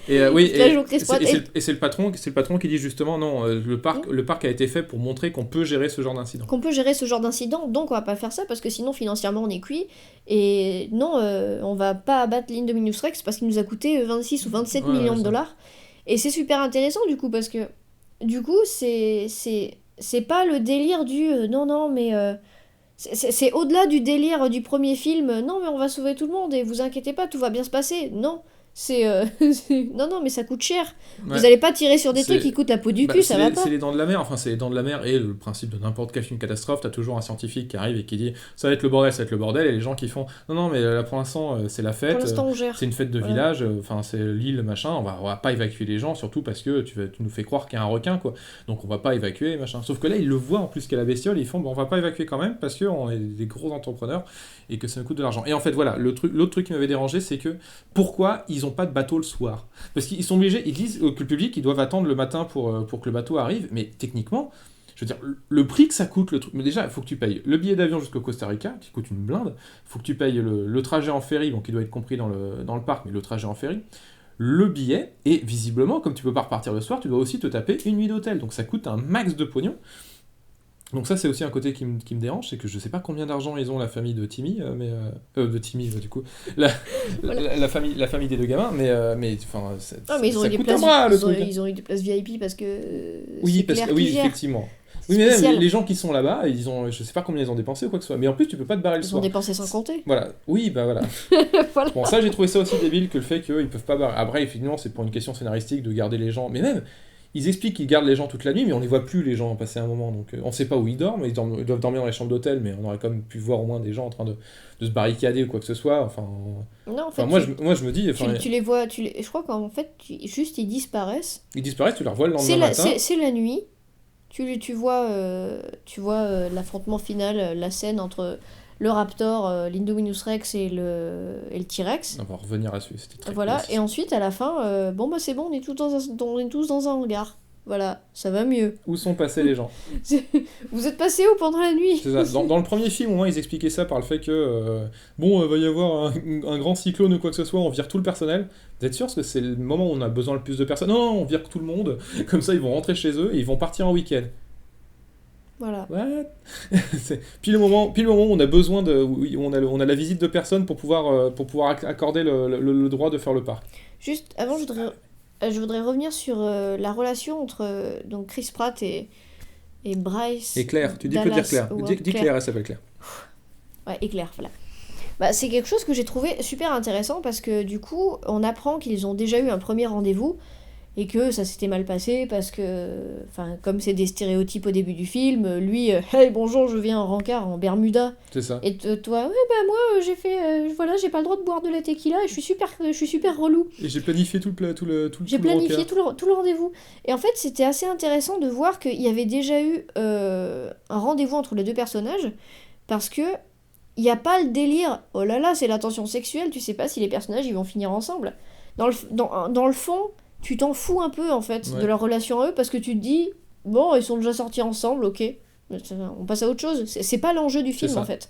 Speaker 1: Et oui,
Speaker 2: Il se la joue Chris Pratt.
Speaker 1: c'est le patron qui dit justement non, le parc a été fait pour montrer qu'on peut gérer ce genre d'incident.
Speaker 2: Qu'on peut gérer ce genre d'incident, donc on va pas faire ça parce que sinon financièrement on est cuit. Et non, on va pas abattre l'Indominus Rex parce qu'il nous a coûté 26 ou 27
Speaker 1: Ouais,
Speaker 2: millions
Speaker 1: ouais,
Speaker 2: de dollars. Et c'est super intéressant du coup parce que du coup c'est pas le délire du non, non, mais c'est au-delà du délire du premier film. Non, mais on va sauver tout le monde et vous inquiétez pas, tout va bien se passer. Non. Non, non, mais ça coûte cher.
Speaker 1: Ouais.
Speaker 2: Vous allez pas tirer sur des
Speaker 1: C'est-
Speaker 2: trucs qui coûtent la peau du
Speaker 1: Bah,
Speaker 2: cul, ça va pas.
Speaker 1: c'est les dents de la mer, enfin c'est les dents de la mer et le principe de n'importe quel film catastrophe, t'as toujours un scientifique qui arrive et qui dit ça va être le bordel, ça va être le bordel, et les gens qui font non, non, mais là pour l'instant c'est la
Speaker 2: Pour
Speaker 1: fête,
Speaker 2: l'instant, on gère.
Speaker 1: c'est une fête de
Speaker 2: Voilà.
Speaker 1: village, enfin c'est l'île machin, on va pas évacuer les gens, surtout parce que tu nous fais croire qu'il y a un requin quoi, donc on va pas évacuer machin. Sauf que là ils le voient en plus qu'il y a la bestiole, et ils font bon, on va pas évacuer quand même parce qu'on est des gros entrepreneurs et que ça nous coûte de l'argent. Et en fait voilà, l'autre truc qui m'avait dérangé c'est que pourquoi ils ont pas de bateau le soir? Parce qu'ils sont obligés, ils disent que le public ils doivent attendre le matin pour que le bateau arrive, mais techniquement, je veux dire, le prix que ça coûte le truc, mais déjà il faut que tu payes le billet d'avion jusqu'au Costa Rica, qui coûte une blinde, il faut que tu payes le trajet en ferry, donc il doit être compris dans le parc, mais le trajet en ferry, le billet, et visiblement, comme tu peux pas repartir le soir, tu dois aussi te taper une nuit d'hôtel, donc ça coûte un max de pognon. Donc ça c'est aussi un côté qui me dérange, c'est que je sais pas combien d'argent ils ont la famille de Timmy, de Timmy du coup, la,
Speaker 2: Voilà.
Speaker 1: la famille des deux gamins, mais enfin
Speaker 2: Ah, mais ils ont
Speaker 1: ça
Speaker 2: eu des
Speaker 1: coûte
Speaker 2: places,
Speaker 1: un bras le
Speaker 2: ils ont,
Speaker 1: truc.
Speaker 2: ils ont eu des places VIP parce que
Speaker 1: Oui,
Speaker 2: c'est
Speaker 1: parce
Speaker 2: Claire
Speaker 1: que
Speaker 2: qui
Speaker 1: oui,
Speaker 2: gère.
Speaker 1: effectivement.
Speaker 2: C'est
Speaker 1: Oui, mais même
Speaker 2: spécial.
Speaker 1: les gens qui sont là-bas, je sais pas combien ils ont dépensé ou quoi que ce soit. Mais en plus, tu peux pas te barrer le
Speaker 2: Ils ont
Speaker 1: soir.
Speaker 2: dépensé sans compter.
Speaker 1: Voilà. Oui, bah voilà.
Speaker 2: Voilà.
Speaker 1: Bon, ça, j'ai trouvé ça aussi débile que le fait qu'ils peuvent pas barrer. Après, effectivement, c'est pour une question scénaristique de garder les gens. Mais même, ils expliquent qu'ils gardent les gens toute la nuit, mais on les voit plus, les gens, passer un moment. Donc, on sait pas où ils dorment. Ils doivent dormir dans les chambres d'hôtel, mais on aurait quand même pu voir au moins des gens en train de se barricader ou quoi que ce soit. Enfin,
Speaker 2: Non, en fait,
Speaker 1: moi, je me dis, enfin,
Speaker 2: tu les vois, je crois qu'en fait, juste ils disparaissent.
Speaker 1: ils disparaissent, tu les revois le
Speaker 2: C'est
Speaker 1: lendemain
Speaker 2: la,
Speaker 1: matin.
Speaker 2: c'est la nuit. Tu vois, l'affrontement final, la scène entre le Raptor, l'Indominus Rex et le T-Rex.
Speaker 1: On va revenir à ce c'était très
Speaker 2: Voilà,
Speaker 1: cool.
Speaker 2: et ensuite à la fin, bon bah c'est bon, on est tous dans un hangar. Voilà, ça va mieux.
Speaker 1: Où sont passés les gens?
Speaker 2: Vous êtes passé où pendant la nuit?
Speaker 1: C'est ça. Dans le premier film, au moins, ils expliquaient ça par le fait que, va y avoir un grand cyclone ou quoi que ce soit, on vire tout le personnel. Vous êtes sûr? Parce que c'est le moment où on a besoin le plus de personnes. Non, non, on vire tout le monde. Comme ça, ils vont rentrer chez eux et ils vont partir en week-end.
Speaker 2: Voilà.
Speaker 1: What? Pile le moment où on a besoin où on a la visite de personnes pour pouvoir accorder le droit de faire le parc.
Speaker 2: Juste avant, je voudrais revenir sur la relation entre donc Chris Pratt et Bryce.
Speaker 1: Et Claire, tu dis que dire Claire. Dis Claire, elle s'appelle Claire.
Speaker 2: Ouais, et Claire, voilà. Bah, c'est quelque chose que j'ai trouvé super intéressant parce que du coup, on apprend qu'ils ont déjà eu un premier rendez-vous et que ça s'était mal passé parce que, enfin, comme c'est des stéréotypes au début du film, lui, hey, bonjour, je viens en rencard, en Bermuda.
Speaker 1: C'est ça.
Speaker 2: Et toi, ouais, bah moi, j'ai fait, voilà, j'ai pas le droit de boire de la tequila et je suis super relou.
Speaker 1: Et j'ai planifié tout le
Speaker 2: J'ai planifié tout le rendez-vous. Et en fait, c'était assez intéressant de voir qu'il y avait déjà eu un rendez-vous entre les deux personnages parce que il n'y a pas le délire, oh là là, c'est la tension sexuelle, tu sais pas si les personnages ils vont finir ensemble. Dans le fond, tu t'en fous un peu en fait
Speaker 1: Ouais.
Speaker 2: de leur relation à eux parce que tu te dis, bon, ils sont déjà sortis ensemble, ok, on passe à autre chose. C'est pas l'enjeu du film
Speaker 1: ça.
Speaker 2: en fait.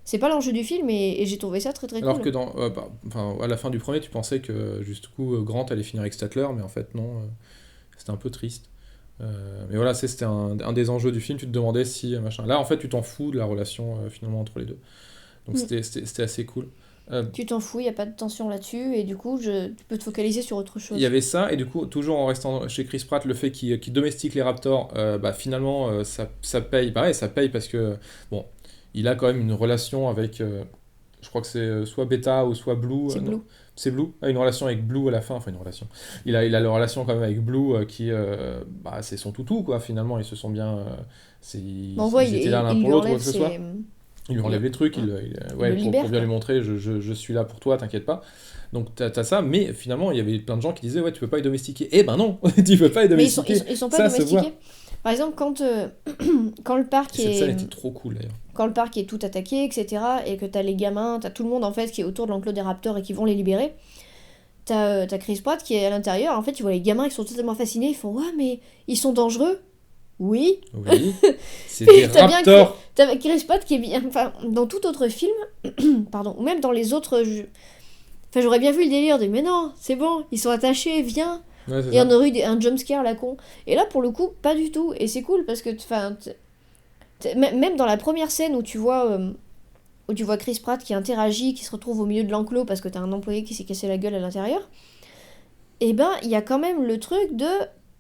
Speaker 2: C'est pas l'enjeu du film et j'ai trouvé ça très très
Speaker 1: Alors
Speaker 2: cool.
Speaker 1: que à la fin du premier, tu pensais que jusqu'où Grant allait finir avec Statler, mais en fait non, c'était un peu triste. Mais voilà, c'était un des enjeux du film, tu te demandais si machin. Là, en fait, tu t'en fous de la relation finalement entre les deux. Donc c'était assez cool.
Speaker 2: Tu t'en fous, il n'y a pas de tension là-dessus et du coup, tu peux te focaliser sur autre chose.
Speaker 1: Il y avait ça, et du coup, toujours en restant chez Chris Pratt, le fait qu'il domestique les Raptors, finalement, ça paye. Pareil, ça paye parce que, bon, il a quand même une relation avec, je crois que c'est soit Beta ou soit Blue.
Speaker 2: C'est
Speaker 1: non,
Speaker 2: Blue.
Speaker 1: c'est Blue. Ah, une relation avec Blue à la fin, enfin une relation. Il a la relation quand même avec Blue qui, c'est son toutou, quoi, finalement, ils se sont bien.
Speaker 2: Mais en vrai,
Speaker 1: ils étaient là l'un
Speaker 2: il
Speaker 1: pour
Speaker 2: lui
Speaker 1: l'autre, ou quoi
Speaker 2: enlève
Speaker 1: que ce soit. Il lui enlève les trucs, ouais,
Speaker 2: le libère,
Speaker 1: pour bien
Speaker 2: quoi.
Speaker 1: lui montrer, je suis là pour toi, t'inquiète pas. Donc t'as ça, mais finalement, il y avait plein de gens qui disaient, ouais, tu peux pas les domestiquer. Eh ben non, tu peux pas les
Speaker 2: Mais
Speaker 1: domestiquer.
Speaker 2: ils sont pas
Speaker 1: Ça se voit.
Speaker 2: domestiqués. Par exemple, quand le parc
Speaker 1: Cette scène
Speaker 2: est,
Speaker 1: était trop cool d'ailleurs.
Speaker 2: quand le parc est tout attaqué, etc., et que t'as les gamins, t'as tout le monde en fait qui est autour de l'enclos des raptors et qui vont les libérer, t'as Chris Pratt qui est à l'intérieur, en fait, tu vois les gamins qui sont totalement fascinés, ils font ouais, mais ils sont dangereux. Oui.
Speaker 1: Oui, c'est des
Speaker 2: T'as bien
Speaker 1: raptors.
Speaker 2: t'as Chris Pratt qui est bien. Enfin, dans tout autre film, pardon, ou même dans les autres. Enfin, j'aurais bien vu le délire de mais non, c'est bon, ils sont attachés, viens.
Speaker 1: Ouais, c'est
Speaker 2: Et
Speaker 1: ça.
Speaker 2: on aurait eu un jumpscare la con. Et là, pour le coup, pas du tout. Et c'est cool parce que, enfin, même dans la première scène où tu vois Chris Pratt qui interagit, qui se retrouve au milieu de l'enclos parce que t'as un employé qui s'est cassé la gueule à l'intérieur, et ben, il y a quand même le truc de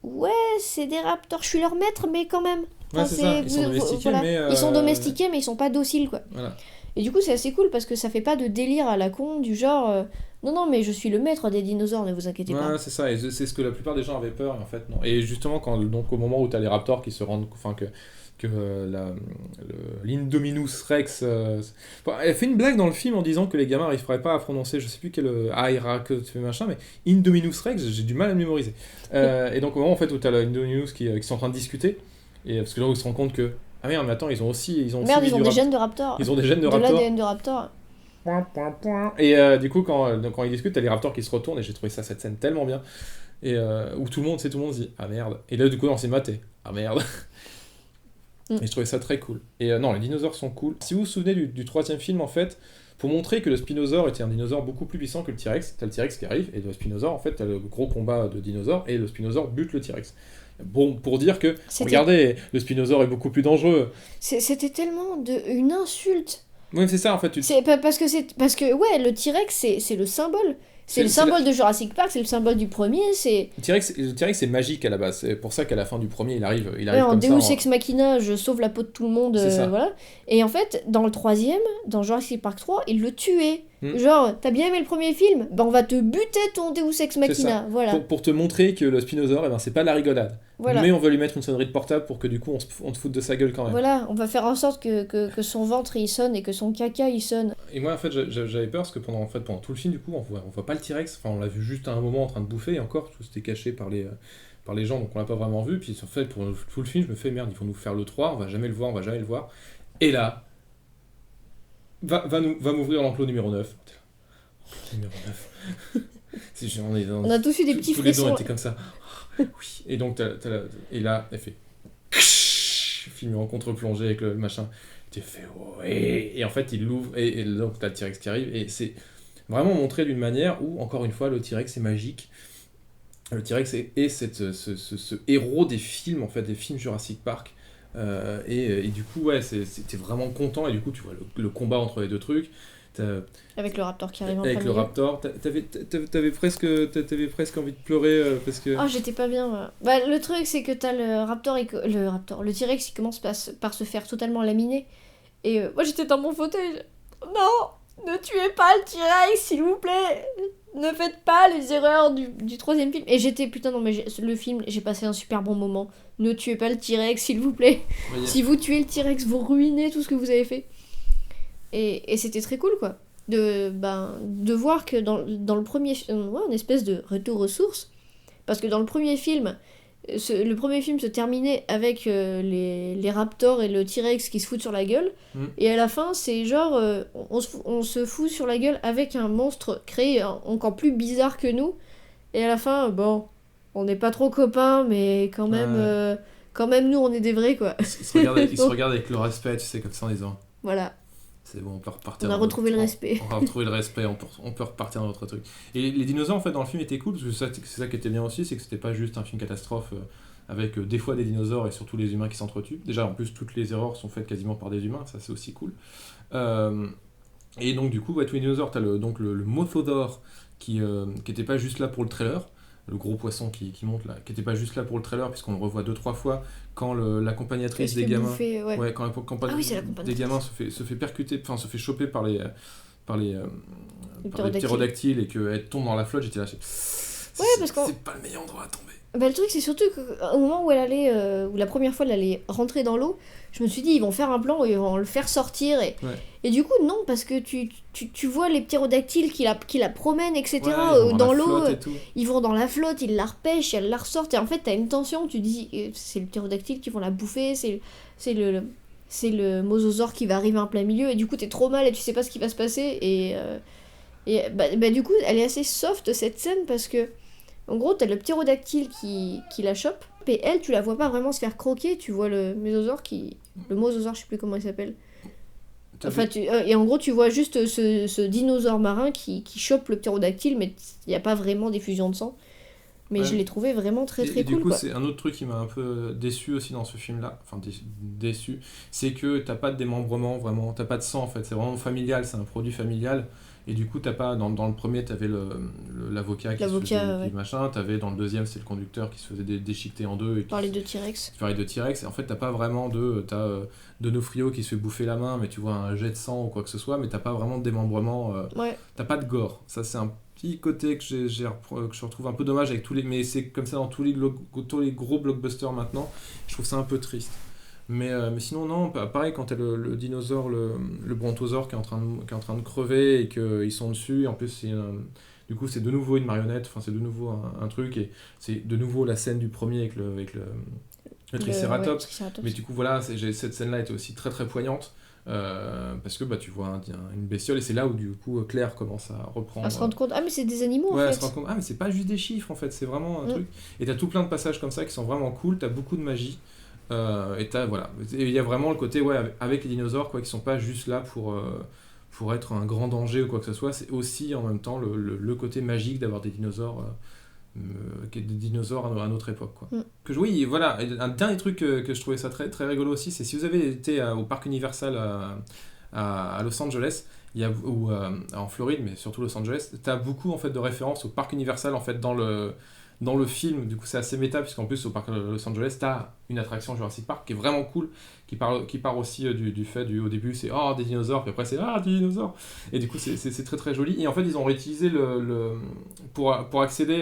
Speaker 2: ouais, c'est des raptors, je suis leur maître, mais quand même.
Speaker 1: Ouais, c'est ça. Ils sont domestiqués,
Speaker 2: voilà.
Speaker 1: mais.
Speaker 2: Ils sont domestiqués, mais ils sont pas dociles, quoi.
Speaker 1: Voilà.
Speaker 2: Et du coup, c'est assez cool parce que ça fait pas de délire à la con du genre non, non, mais je suis le maître des dinosaures, ne vous inquiétez pas.
Speaker 1: Ouais, c'est ça, et c'est ce que la plupart des gens avaient peur, et en fait, non. Et justement, donc, au moment où t'as les raptors qui se rendent. Enfin, que l'Indominus Rex. Elle fait une blague dans le film en disant que les gamins n'arriveraient pas à prononcer, je sais plus quel. Aira, que machin, mais Indominus Rex, j'ai du mal à le mémoriser. Et donc, au moment en fait, où t'as l'Indominus qui sont en train de discuter, et parce que là, ils se rendent compte que. Ah merde, mais attends, ils ont aussi.
Speaker 2: Merde, ils ont
Speaker 1: du
Speaker 2: des
Speaker 1: rap-
Speaker 2: gènes de raptors.
Speaker 1: Ils ont des gènes de
Speaker 2: De
Speaker 1: raptors.
Speaker 2: l'ADN de raptor.
Speaker 1: Point, point, point. Et du coup, quand ils discutent, t'as les raptors qui se retournent, et j'ai trouvé cette scène tellement bien. Et où tout le monde se dit ah merde. Et là, du coup, dans le cinéma, t'es ah merde. Et je trouvais ça très cool. Et non, les dinosaures sont cool. Si vous vous souvenez du troisième film, en fait, pour montrer que le Spinosaure était un dinosaure beaucoup plus puissant que le T-Rex, t'as le T-Rex qui arrive, et le Spinosaure, en fait, t'as le gros combat de dinosaures, et le Spinosaure bute le T-Rex. Bon, pour dire que, regardez, le Spinosaure est beaucoup plus dangereux.
Speaker 2: C'était tellement une insulte.
Speaker 1: Oui, c'est ça, en fait.
Speaker 2: C'est parce que ouais, le T-Rex c'est le symbole. C'est le symbole de Jurassic Park, c'est le symbole du premier, c'est...
Speaker 1: Le T-Rex c'est magique à la base, c'est pour ça qu'à la fin du premier il arrive
Speaker 2: ouais, en
Speaker 1: comme
Speaker 2: Deus
Speaker 1: ça.
Speaker 2: Ex Machina, je sauve la peau de tout le monde, voilà. Et en fait, dans le troisième, dans Jurassic Park 3, il le tuait. Genre, t'as bien aimé le premier film? Ben on va te buter ton Deus Ex Machina, voilà.
Speaker 1: Pour te montrer que le Spinosaure, eh ben, c'est pas de la rigolade. Voilà. Mais on veut lui mettre une sonnerie de portable pour que du coup on te foute de sa gueule quand même.
Speaker 2: Voilà, on va faire en sorte que son ventre il sonne et que son caca il sonne.
Speaker 1: Et moi en fait j'avais peur parce que pendant tout le film du coup on voit pas le T-Rex, enfin on l'a vu juste à un moment en train de bouffer et encore tout c'était caché par les gens donc on l'a pas vraiment vu. Puis en fait pour tout le film je me fais merde, ils vont nous faire le 3, on va jamais le voir. Et là, va m'ouvrir l'enclos numéro 9. Numéro 9.
Speaker 2: On a tous eu des petits frissons.
Speaker 1: Tous les deux on était comme ça. Oui. Et donc et là elle fait film en contre-plongée avec le machin. Tu fais ouais. Et en fait il l'ouvre et donc t'as le T-Rex qui arrive et c'est vraiment montré d'une manière où encore une fois le T-Rex est magique. Le T-Rex est ce héros des films en fait, des films Jurassic Park. Et du coup ouais t'es vraiment content et du coup tu vois le combat entre les deux trucs.
Speaker 2: Avec le raptor qui arrive en
Speaker 1: avec le raptor, t'avais presque envie de pleurer parce que...
Speaker 2: Ah, j'étais pas bien. Bah, le truc, c'est que t'as le T-Rex, il commence par se faire totalement laminer. Et moi, j'étais dans mon fauteuil. Non, ne tuez pas le T-Rex, s'il vous plaît. Ne faites pas les erreurs du troisième film. Et j'étais, putain, non, mais le film, j'ai passé un super bon moment. Ne tuez pas le T-Rex, s'il vous plaît. Oui. Si vous tuez le T-Rex, vous ruinez tout ce que vous avez fait. Et c'était très cool, quoi. De voir que dans le premier film, une espèce de retour aux sources. Parce que dans le premier film se terminait avec les raptors et le T-Rex qui se foutent sur la gueule. Et à la fin, c'est genre, on se fout sur la gueule avec un monstre créé encore plus bizarre que nous. Et à la fin, bon, on n'est pas trop copains, mais quand même, nous, on est des vrais, quoi.
Speaker 1: Ils se regardent avec le respect, tu sais, comme ça en disant...
Speaker 2: Voilà.
Speaker 1: C'est bon, on peut repartir.
Speaker 2: On a retrouvé le respect.
Speaker 1: On a retrouvé le respect, on peut repartir dans notre truc. Et les dinosaures, en fait, dans le film étaient cool, parce que c'est ça qui était bien aussi, c'est que c'était pas juste un film catastrophe avec des fois des dinosaures et surtout les humains qui s'entretuent. Déjà, en plus, toutes les erreurs sont faites quasiment par des humains, ça c'est aussi cool. Et donc, du coup, tous les dinosaures, t'as le Mothodore qui était pas juste là pour le trailer, le gros poisson qui monte là, qui était pas juste là pour le trailer, puisqu'on le revoit 2-3 fois quand l'accompagnatrice des gamins, quand l'accompagnatrice des gamins se fait percuter, enfin se fait choper par les ptérodactyles et qu'elle tombe dans la flotte, j'étais là,
Speaker 2: Ouais, parce que
Speaker 1: c'est pas le meilleur endroit à tomber.
Speaker 2: bah, le truc, c'est surtout qu'au moment où elle allait, où la première fois elle allait rentrer dans l'eau, je me suis dit, ils vont faire un plan où ils vont le faire sortir.
Speaker 1: Ouais.
Speaker 2: Et du coup, non, parce que tu vois les ptérodactyles qui la promènent, etc.
Speaker 1: Ouais, ils vont
Speaker 2: dans
Speaker 1: la
Speaker 2: l'eau.
Speaker 1: flotte et tout.
Speaker 2: Ils vont dans la flotte, ils la repêchent, elle la ressortent. Et en fait, t'as une tension, tu dis, c'est le ptérodactyle qui vont la bouffer, c'est le mosasaure qui va arriver en plein milieu. Et du coup, t'es trop mal et tu sais pas ce qui va se passer. Et du coup, elle est assez soft cette scène parce que. En gros, t'as le ptérodactyle qui la chope, et elle, tu la vois pas vraiment se faire croquer, tu vois le mésosaure Le mosasaure, je sais plus comment il s'appelle. Enfin, et en gros, tu vois juste ce dinosaure marin qui chope le ptérodactyle, mais il n'y a pas vraiment d'effusion de sang. Mais
Speaker 1: Ouais.
Speaker 2: je l'ai trouvé vraiment très très
Speaker 1: et
Speaker 2: cool.
Speaker 1: du coup,
Speaker 2: Quoi.
Speaker 1: c'est un autre truc qui m'a un peu déçu aussi dans ce film-là, enfin déçu, c'est que t'as pas de démembrement vraiment, t'as pas de sang en fait, c'est vraiment familial, c'est un produit familial. Et du coup, t'as pas, dans le premier, t'avais l'avocat qui se faisait du machin, t'avais dans le deuxième, c'est le conducteur qui se faisait déchiqueter en deux. Et
Speaker 2: Parler de T-Rex.
Speaker 1: Tu parlais de T-Rex, et en fait, t'as pas vraiment t'as Donofrio qui se fait bouffer la main, mais tu vois un jet de sang ou quoi que ce soit, mais t'as pas vraiment de démembrement,
Speaker 2: Ouais.
Speaker 1: t'as pas de gore. Ça, c'est un petit côté que que je retrouve un peu dommage avec mais c'est comme ça dans tous les gros blockbusters maintenant. Je trouve ça un peu triste. Mais sinon, non, pareil, quand t'as le dinosaure, le brontosaure qui est en train de crever et qu'ils sont dessus, en plus, du coup, c'est de nouveau une marionnette, enfin, c'est de nouveau un truc, et c'est de nouveau la scène du premier avec le Triceratops.
Speaker 2: Triceratops.
Speaker 1: Mais du coup, voilà, cette scène-là était aussi très très poignante, parce que une bestiole, et c'est là où, du coup, Claire commence à reprendre.
Speaker 2: À se rendre compte, mais c'est des animaux
Speaker 1: Ouais,
Speaker 2: en
Speaker 1: elle
Speaker 2: fait.
Speaker 1: se rend compte, mais c'est pas juste des chiffres en fait, c'est vraiment un truc. Et t'as tout plein de passages comme ça qui sont vraiment cool, t'as beaucoup de magie. Et il y a vraiment le côté avec les dinosaures qui sont pas juste là pour être un grand danger ou quoi que ce soit, c'est aussi en même temps le côté magique d'avoir des dinosaures à notre époque quoi. Oui, voilà, un dernier truc que je trouvais ça très très rigolo aussi, c'est si vous avez été au parc Universal à Los Angeles, ou en Floride, mais surtout Los Angeles, t'as beaucoup en fait de références au parc Universal en fait dans le film. Du coup c'est assez méta, puisqu'en plus au parc Los Angeles t'as une attraction Jurassic Park qui est vraiment cool, qui part aussi du fait au début c'est des dinosaures, puis après c'est des dinosaures, et du coup c'est très très joli. Et en fait ils ont réutilisé pour accéder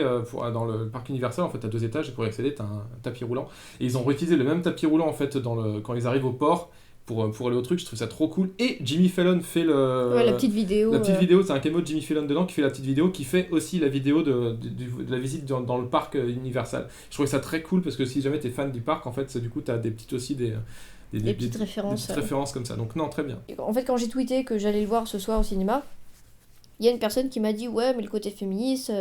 Speaker 1: dans le parc Universal, en fait t'as 2 étages, et pour y accéder t'as un tapis roulant, et ils ont réutilisé le même tapis roulant en fait quand ils arrivent au port pour aller au truc. Je trouve ça trop cool. Et Jimmy Fallon fait
Speaker 2: la petite vidéo.
Speaker 1: La petite vidéo, c'est un caméo de Jimmy Fallon dedans qui fait la petite vidéo, qui fait aussi la vidéo de la visite dans le parc Universal. Je trouvais ça très cool, parce que si jamais t'es fan du parc, en fait, du coup, t'as des petites aussi des
Speaker 2: petites références.
Speaker 1: Des petites références comme ça. Donc non, très bien.
Speaker 2: En fait, quand j'ai tweeté que j'allais le voir ce soir au cinéma, il y a une personne qui m'a dit ouais, mais le côté féministe,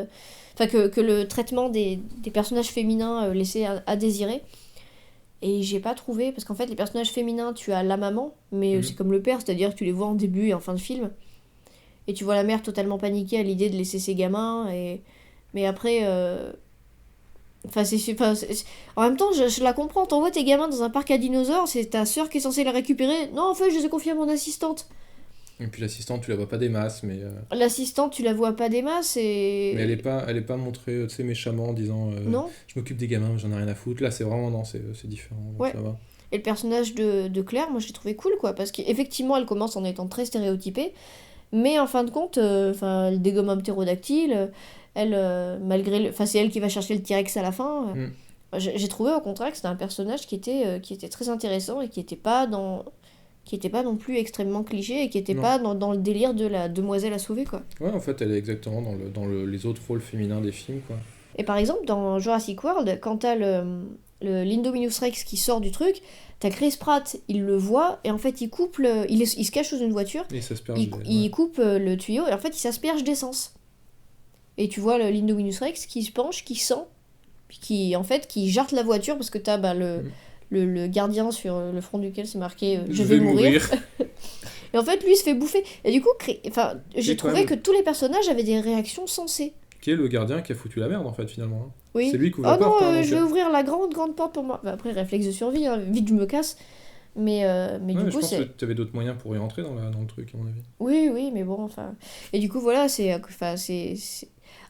Speaker 2: que le traitement des personnages féminins laissait à désirer. Et j'ai pas trouvé, parce qu'en fait, les personnages féminins, tu as la maman, mais c'est comme le père, c'est-à-dire que tu les vois en début et en fin de film. Et tu vois la mère totalement paniquée à l'idée de laisser ses gamins, mais après. En même temps, je la comprends. T'envoies tes gamins dans un parc à dinosaures, c'est ta soeur qui est censée les récupérer. Non, en fait, je les ai confiés à mon assistante.
Speaker 1: Et puis l'assistante, tu la vois pas des masses, mais...
Speaker 2: L'assistante, tu la vois pas des masses, et...
Speaker 1: Mais elle est pas montrée, tu sais, méchamment, en disant
Speaker 2: non.
Speaker 1: Je m'occupe des gamins, j'en ai rien à foutre. Là, c'est vraiment... Non, c'est différent, donc
Speaker 2: ouais.
Speaker 1: ça va.
Speaker 2: Et le personnage de Claire, moi, je l'ai trouvé cool, quoi. Parce qu'effectivement, elle commence en étant très stéréotypée. Mais en fin de compte, elle dégomme un ptérodactyle. Malgré c'est elle qui va chercher le T-Rex à la fin. J'ai trouvé au contraire que c'était un personnage qui était très intéressant et qui était pas non plus extrêmement cliché, et qui était pas dans le délire de la demoiselle à sauver, quoi.
Speaker 1: Ouais, en fait, elle est exactement dans les autres rôles féminins des films, quoi.
Speaker 2: Et par exemple, dans Jurassic World, quand t'as l'Indominus Rex qui sort du truc, t'as Chris Pratt, il le voit, et en fait il coupe il se cache sous une voiture,
Speaker 1: et
Speaker 2: il coupe le tuyau, et en fait il s'asperge d'essence. Et tu vois l'Indominus Rex qui se penche, qui sent, qui jarte la voiture, parce que t'as le gardien sur le front duquel c'est marqué je vais mourir. Et en fait lui il se fait bouffer. Et du coup j'ai trouvé que tous les personnages avaient des réactions sensées.
Speaker 1: Qui est le gardien qui a foutu la merde en fait finalement.
Speaker 2: Oui.
Speaker 1: C'est lui qui ouvre la porte.
Speaker 2: Je vais ouvrir la grande porte pour moi. Après réflexe de survie, vite je me casse. Mais du coup
Speaker 1: je pense que tu avais d'autres moyens pour y rentrer dans le truc à mon avis.
Speaker 2: Oui, mais bon et du coup voilà, c'est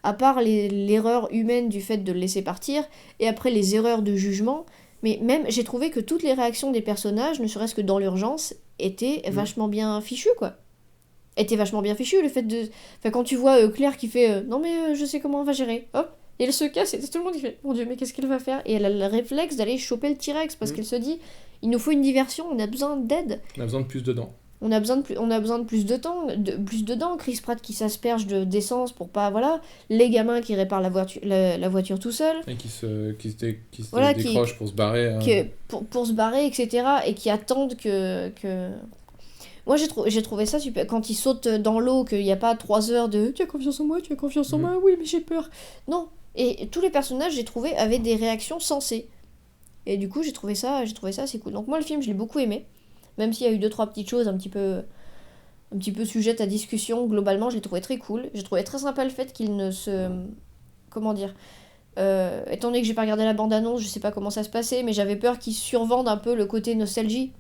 Speaker 2: à part l'erreur humaine du fait de le laisser partir, et après les erreurs de jugement, mais même j'ai trouvé que toutes les réactions des personnages, ne serait-ce que dans l'urgence, étaient vachement bien fichues, quoi. Était vachement bien fichu, le fait de... quand tu vois Claire qui fait non mais je sais comment on va gérer, hop, Et elle se casse et tout le monde qui fait mon Dieu, mais qu'est-ce qu'elle va faire? Et elle a le réflexe d'aller choper le T-Rex parce qu'elle se dit il nous faut une diversion, on a besoin d'aide.
Speaker 1: On a besoin de plus de dents.
Speaker 2: On a besoin de plus de temps, plus de dents. Chris Pratt qui s'asperge d'essence pour pas. Voilà. Les gamins qui réparent la voiture tout seul.
Speaker 1: Et qui se
Speaker 2: Voilà,
Speaker 1: décrochent pour se barrer. Hein.
Speaker 2: Pour se barrer, etc. Et qui attendent que... Moi j'ai trouvé ça super. Quand ils sautent dans l'eau, qu'il n'y a pas 3 heures de tu as confiance en moi, tu as confiance en moi, oui, mais j'ai peur. Non. Et tous les personnages, j'ai trouvé, avaient des réactions sensées. Et du coup, j'ai trouvé ça assez cool. Donc moi, le film, je l'ai beaucoup aimé. Même s'il y a eu 2-3 petites choses un petit peu sujettes à discussion, globalement, je l'ai trouvé très cool. J'ai trouvé très sympa le fait qu'il ne se... Comment dire étant donné que j'ai pas regardé la bande-annonce, je sais pas comment ça se passait, mais j'avais peur qu'ils survendent un peu le côté nostalgie.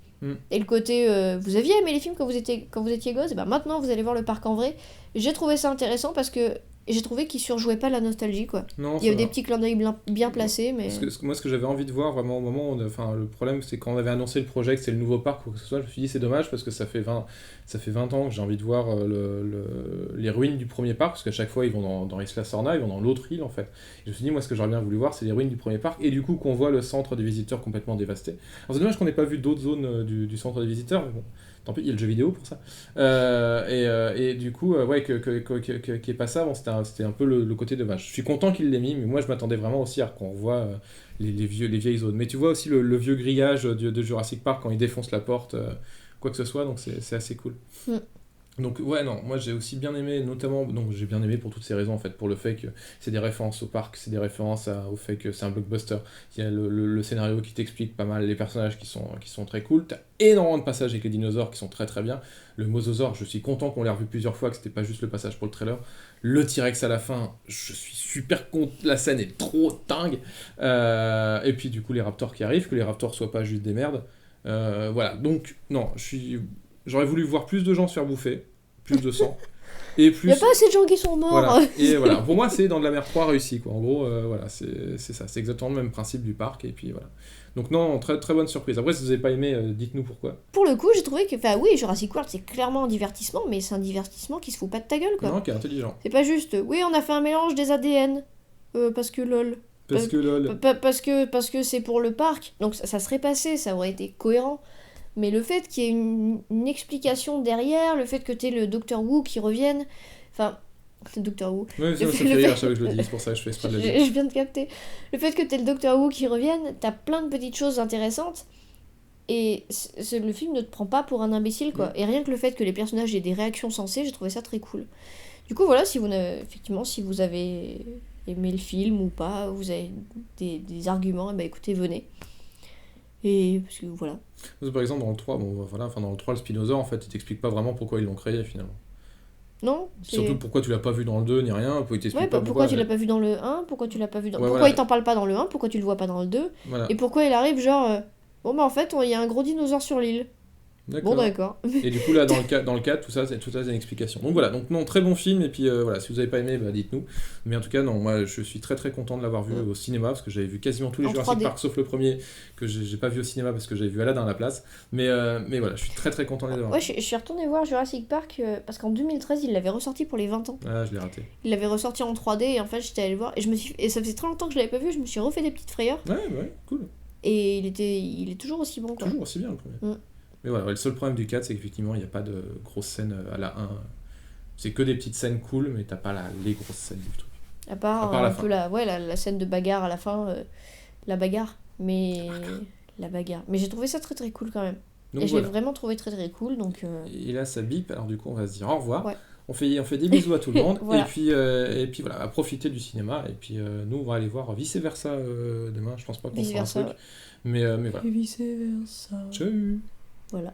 Speaker 2: Et le côté vous aviez aimé les films quand vous étiez gosse, et ben maintenant vous allez voir le parc en vrai. J'ai trouvé ça intéressant parce que j'ai trouvé qu'il surjouait pas la nostalgie, quoi.
Speaker 1: Non,
Speaker 2: il y avait des petits clins d'œil bien placés, mais...
Speaker 1: Moi, ce que j'avais envie de voir, vraiment, au moment où... Enfin, le problème, c'est quand on avait annoncé le projet, que c'est le nouveau parc ou quoi que ce soit, je me suis dit, c'est dommage, parce que ça fait 20 ans que j'ai envie de voir les ruines du premier parc, parce qu'à chaque fois, ils vont dans Isla Sorna, ils vont dans l'autre île, en fait. Et je me suis dit, moi, ce que j'aurais bien voulu voir, c'est les ruines du premier parc, et du coup, qu'on voit le centre des visiteurs complètement dévasté. Alors, c'est dommage qu'on n'ait pas vu d'autres zones du centre des visiteurs, mais bon... Tant pis, il y a le jeu vidéo pour ça. Et du coup, ouais, qu'il n'y ait pas ça, bon, c'était un peu le côté dommage. Je suis content qu'il l'ait mis, mais moi je m'attendais vraiment aussi à qu'on voit les vieilles zones. Mais tu vois aussi le vieux grillage de Jurassic Park quand il défonce la porte, quoi que ce soit, donc c'est assez cool. Donc ouais, non, moi j'ai aussi bien aimé, notamment, donc j'ai bien aimé pour toutes ces raisons en fait, pour le fait que c'est des références au parc, c'est des références au fait que c'est un blockbuster, il y a le scénario qui t'explique pas mal, les personnages qui sont très cool, t'as énormément de passages avec les dinosaures qui sont très très bien, le mosasaure, je suis content qu'on l'ait revu plusieurs fois, que c'était pas juste le passage pour le trailer, le T-Rex à la fin, je suis super content, la scène est trop dingue, et puis du coup les raptors qui arrivent, que les raptors soient pas juste des merdes, voilà, donc non, j'aurais voulu voir plus de gens se faire bouffer, plus de sang, et plus...
Speaker 2: Il n'y a pas assez de gens qui sont morts.
Speaker 1: Voilà. Et voilà, pour moi c'est dans de la mer 3 réussi, quoi. En gros, voilà, c'est ça, c'est exactement le même principe du parc, et puis voilà. Donc non, très, très bonne surprise. Après, si vous n'avez pas aimé, dites-nous pourquoi.
Speaker 2: Pour le coup, j'ai trouvé que, enfin oui, Jurassic World c'est clairement un divertissement, mais c'est un divertissement qui se fout pas de ta gueule, quoi.
Speaker 1: Non, qui est intelligent.
Speaker 2: C'est pas juste, oui, on a fait un mélange des ADN, parce que lol.
Speaker 1: Parce que lol.
Speaker 2: Parce que c'est pour le parc, donc ça serait passé, ça aurait été cohérent. Mais le fait qu'il y ait une explication derrière, le fait que t'aies le Docteur Wu qui revienne, enfin, le Docteur Wu.
Speaker 1: Ouais, ça fait rire, je le dis, c'est pour ça que je fais exprès de le dire.
Speaker 2: Je viens de capter. Le fait que t'aies le Docteur Wu qui revienne, t'as plein de petites choses intéressantes, et le film ne te prend pas pour un imbécile, quoi. Et rien que le fait que les personnages aient des réactions sensées, j'ai trouvé ça très cool. Du coup, voilà, effectivement, si vous avez aimé le film ou pas, vous avez des arguments, et ben écoutez, venez. Et parce que voilà.
Speaker 1: Par exemple, dans le 3, dans le 3, le Spinosaure, en fait, il t'explique pas vraiment pourquoi ils l'ont créé, finalement.
Speaker 2: Non.
Speaker 1: Surtout pourquoi tu l'as pas vu dans le 2, ni rien, il t'explique pas
Speaker 2: pourquoi tu l'as pas vu dans le 1, pourquoi tu l'as pas vu dans...
Speaker 1: Ouais,
Speaker 2: pourquoi
Speaker 1: voilà.
Speaker 2: il t'en parle pas dans le 1, pourquoi tu le vois pas dans le 2,
Speaker 1: voilà.
Speaker 2: et pourquoi il arrive genre... bon bah en fait, il y a un gros dinosaure sur l'île.
Speaker 1: D'accord.
Speaker 2: Bon d'accord.
Speaker 1: Et du coup là dans le 4 tout ça c'est une explication. Donc voilà, donc non, très bon film, et puis voilà, si vous avez pas aimé, bah, dites-nous. Mais en tout cas non, moi je suis très très content de l'avoir vu au cinéma, parce que j'avais vu quasiment tous les Jurassic Park sauf le premier que j'ai pas vu au cinéma parce que j'avais vu Aladdin à la place. Mais voilà, je suis très très content de l'avoir.
Speaker 2: Ouais, je suis retourné voir Jurassic Park parce qu'en 2013, il l'avait ressorti pour les 20 ans.
Speaker 1: Ah, je l'ai raté.
Speaker 2: Il l'avait ressorti en 3D et en fait, j'étais allée le voir et ça faisait très longtemps que je l'avais pas vu, je me suis refait des petites frayeurs.
Speaker 1: Ouais, cool.
Speaker 2: Et il est toujours aussi bon, quoi.
Speaker 1: Toujours aussi bien le premier. Mais voilà, le seul problème du 4, c'est qu'effectivement, il n'y a pas de grosses scènes à la 1. C'est que des petites scènes cool, mais t'as pas les grosses scènes du truc.
Speaker 2: À part un peu la scène de bagarre à la fin, la bagarre. Mais la bagarre. Mais j'ai trouvé ça très très cool quand même. Donc, et je l'ai vraiment trouvé très très cool. Donc,
Speaker 1: Et là, ça bip, alors du coup, on va se dire au revoir.
Speaker 2: Ouais.
Speaker 1: On fait des bisous à tout le monde.
Speaker 2: Voilà.
Speaker 1: Et puis voilà, à profiter du cinéma. Et puis nous, on va aller voir Vice Versa demain. Je pense pas qu'on fera un truc. Mais voilà.
Speaker 2: Et vice versa.
Speaker 1: Ciao.
Speaker 2: Voilà.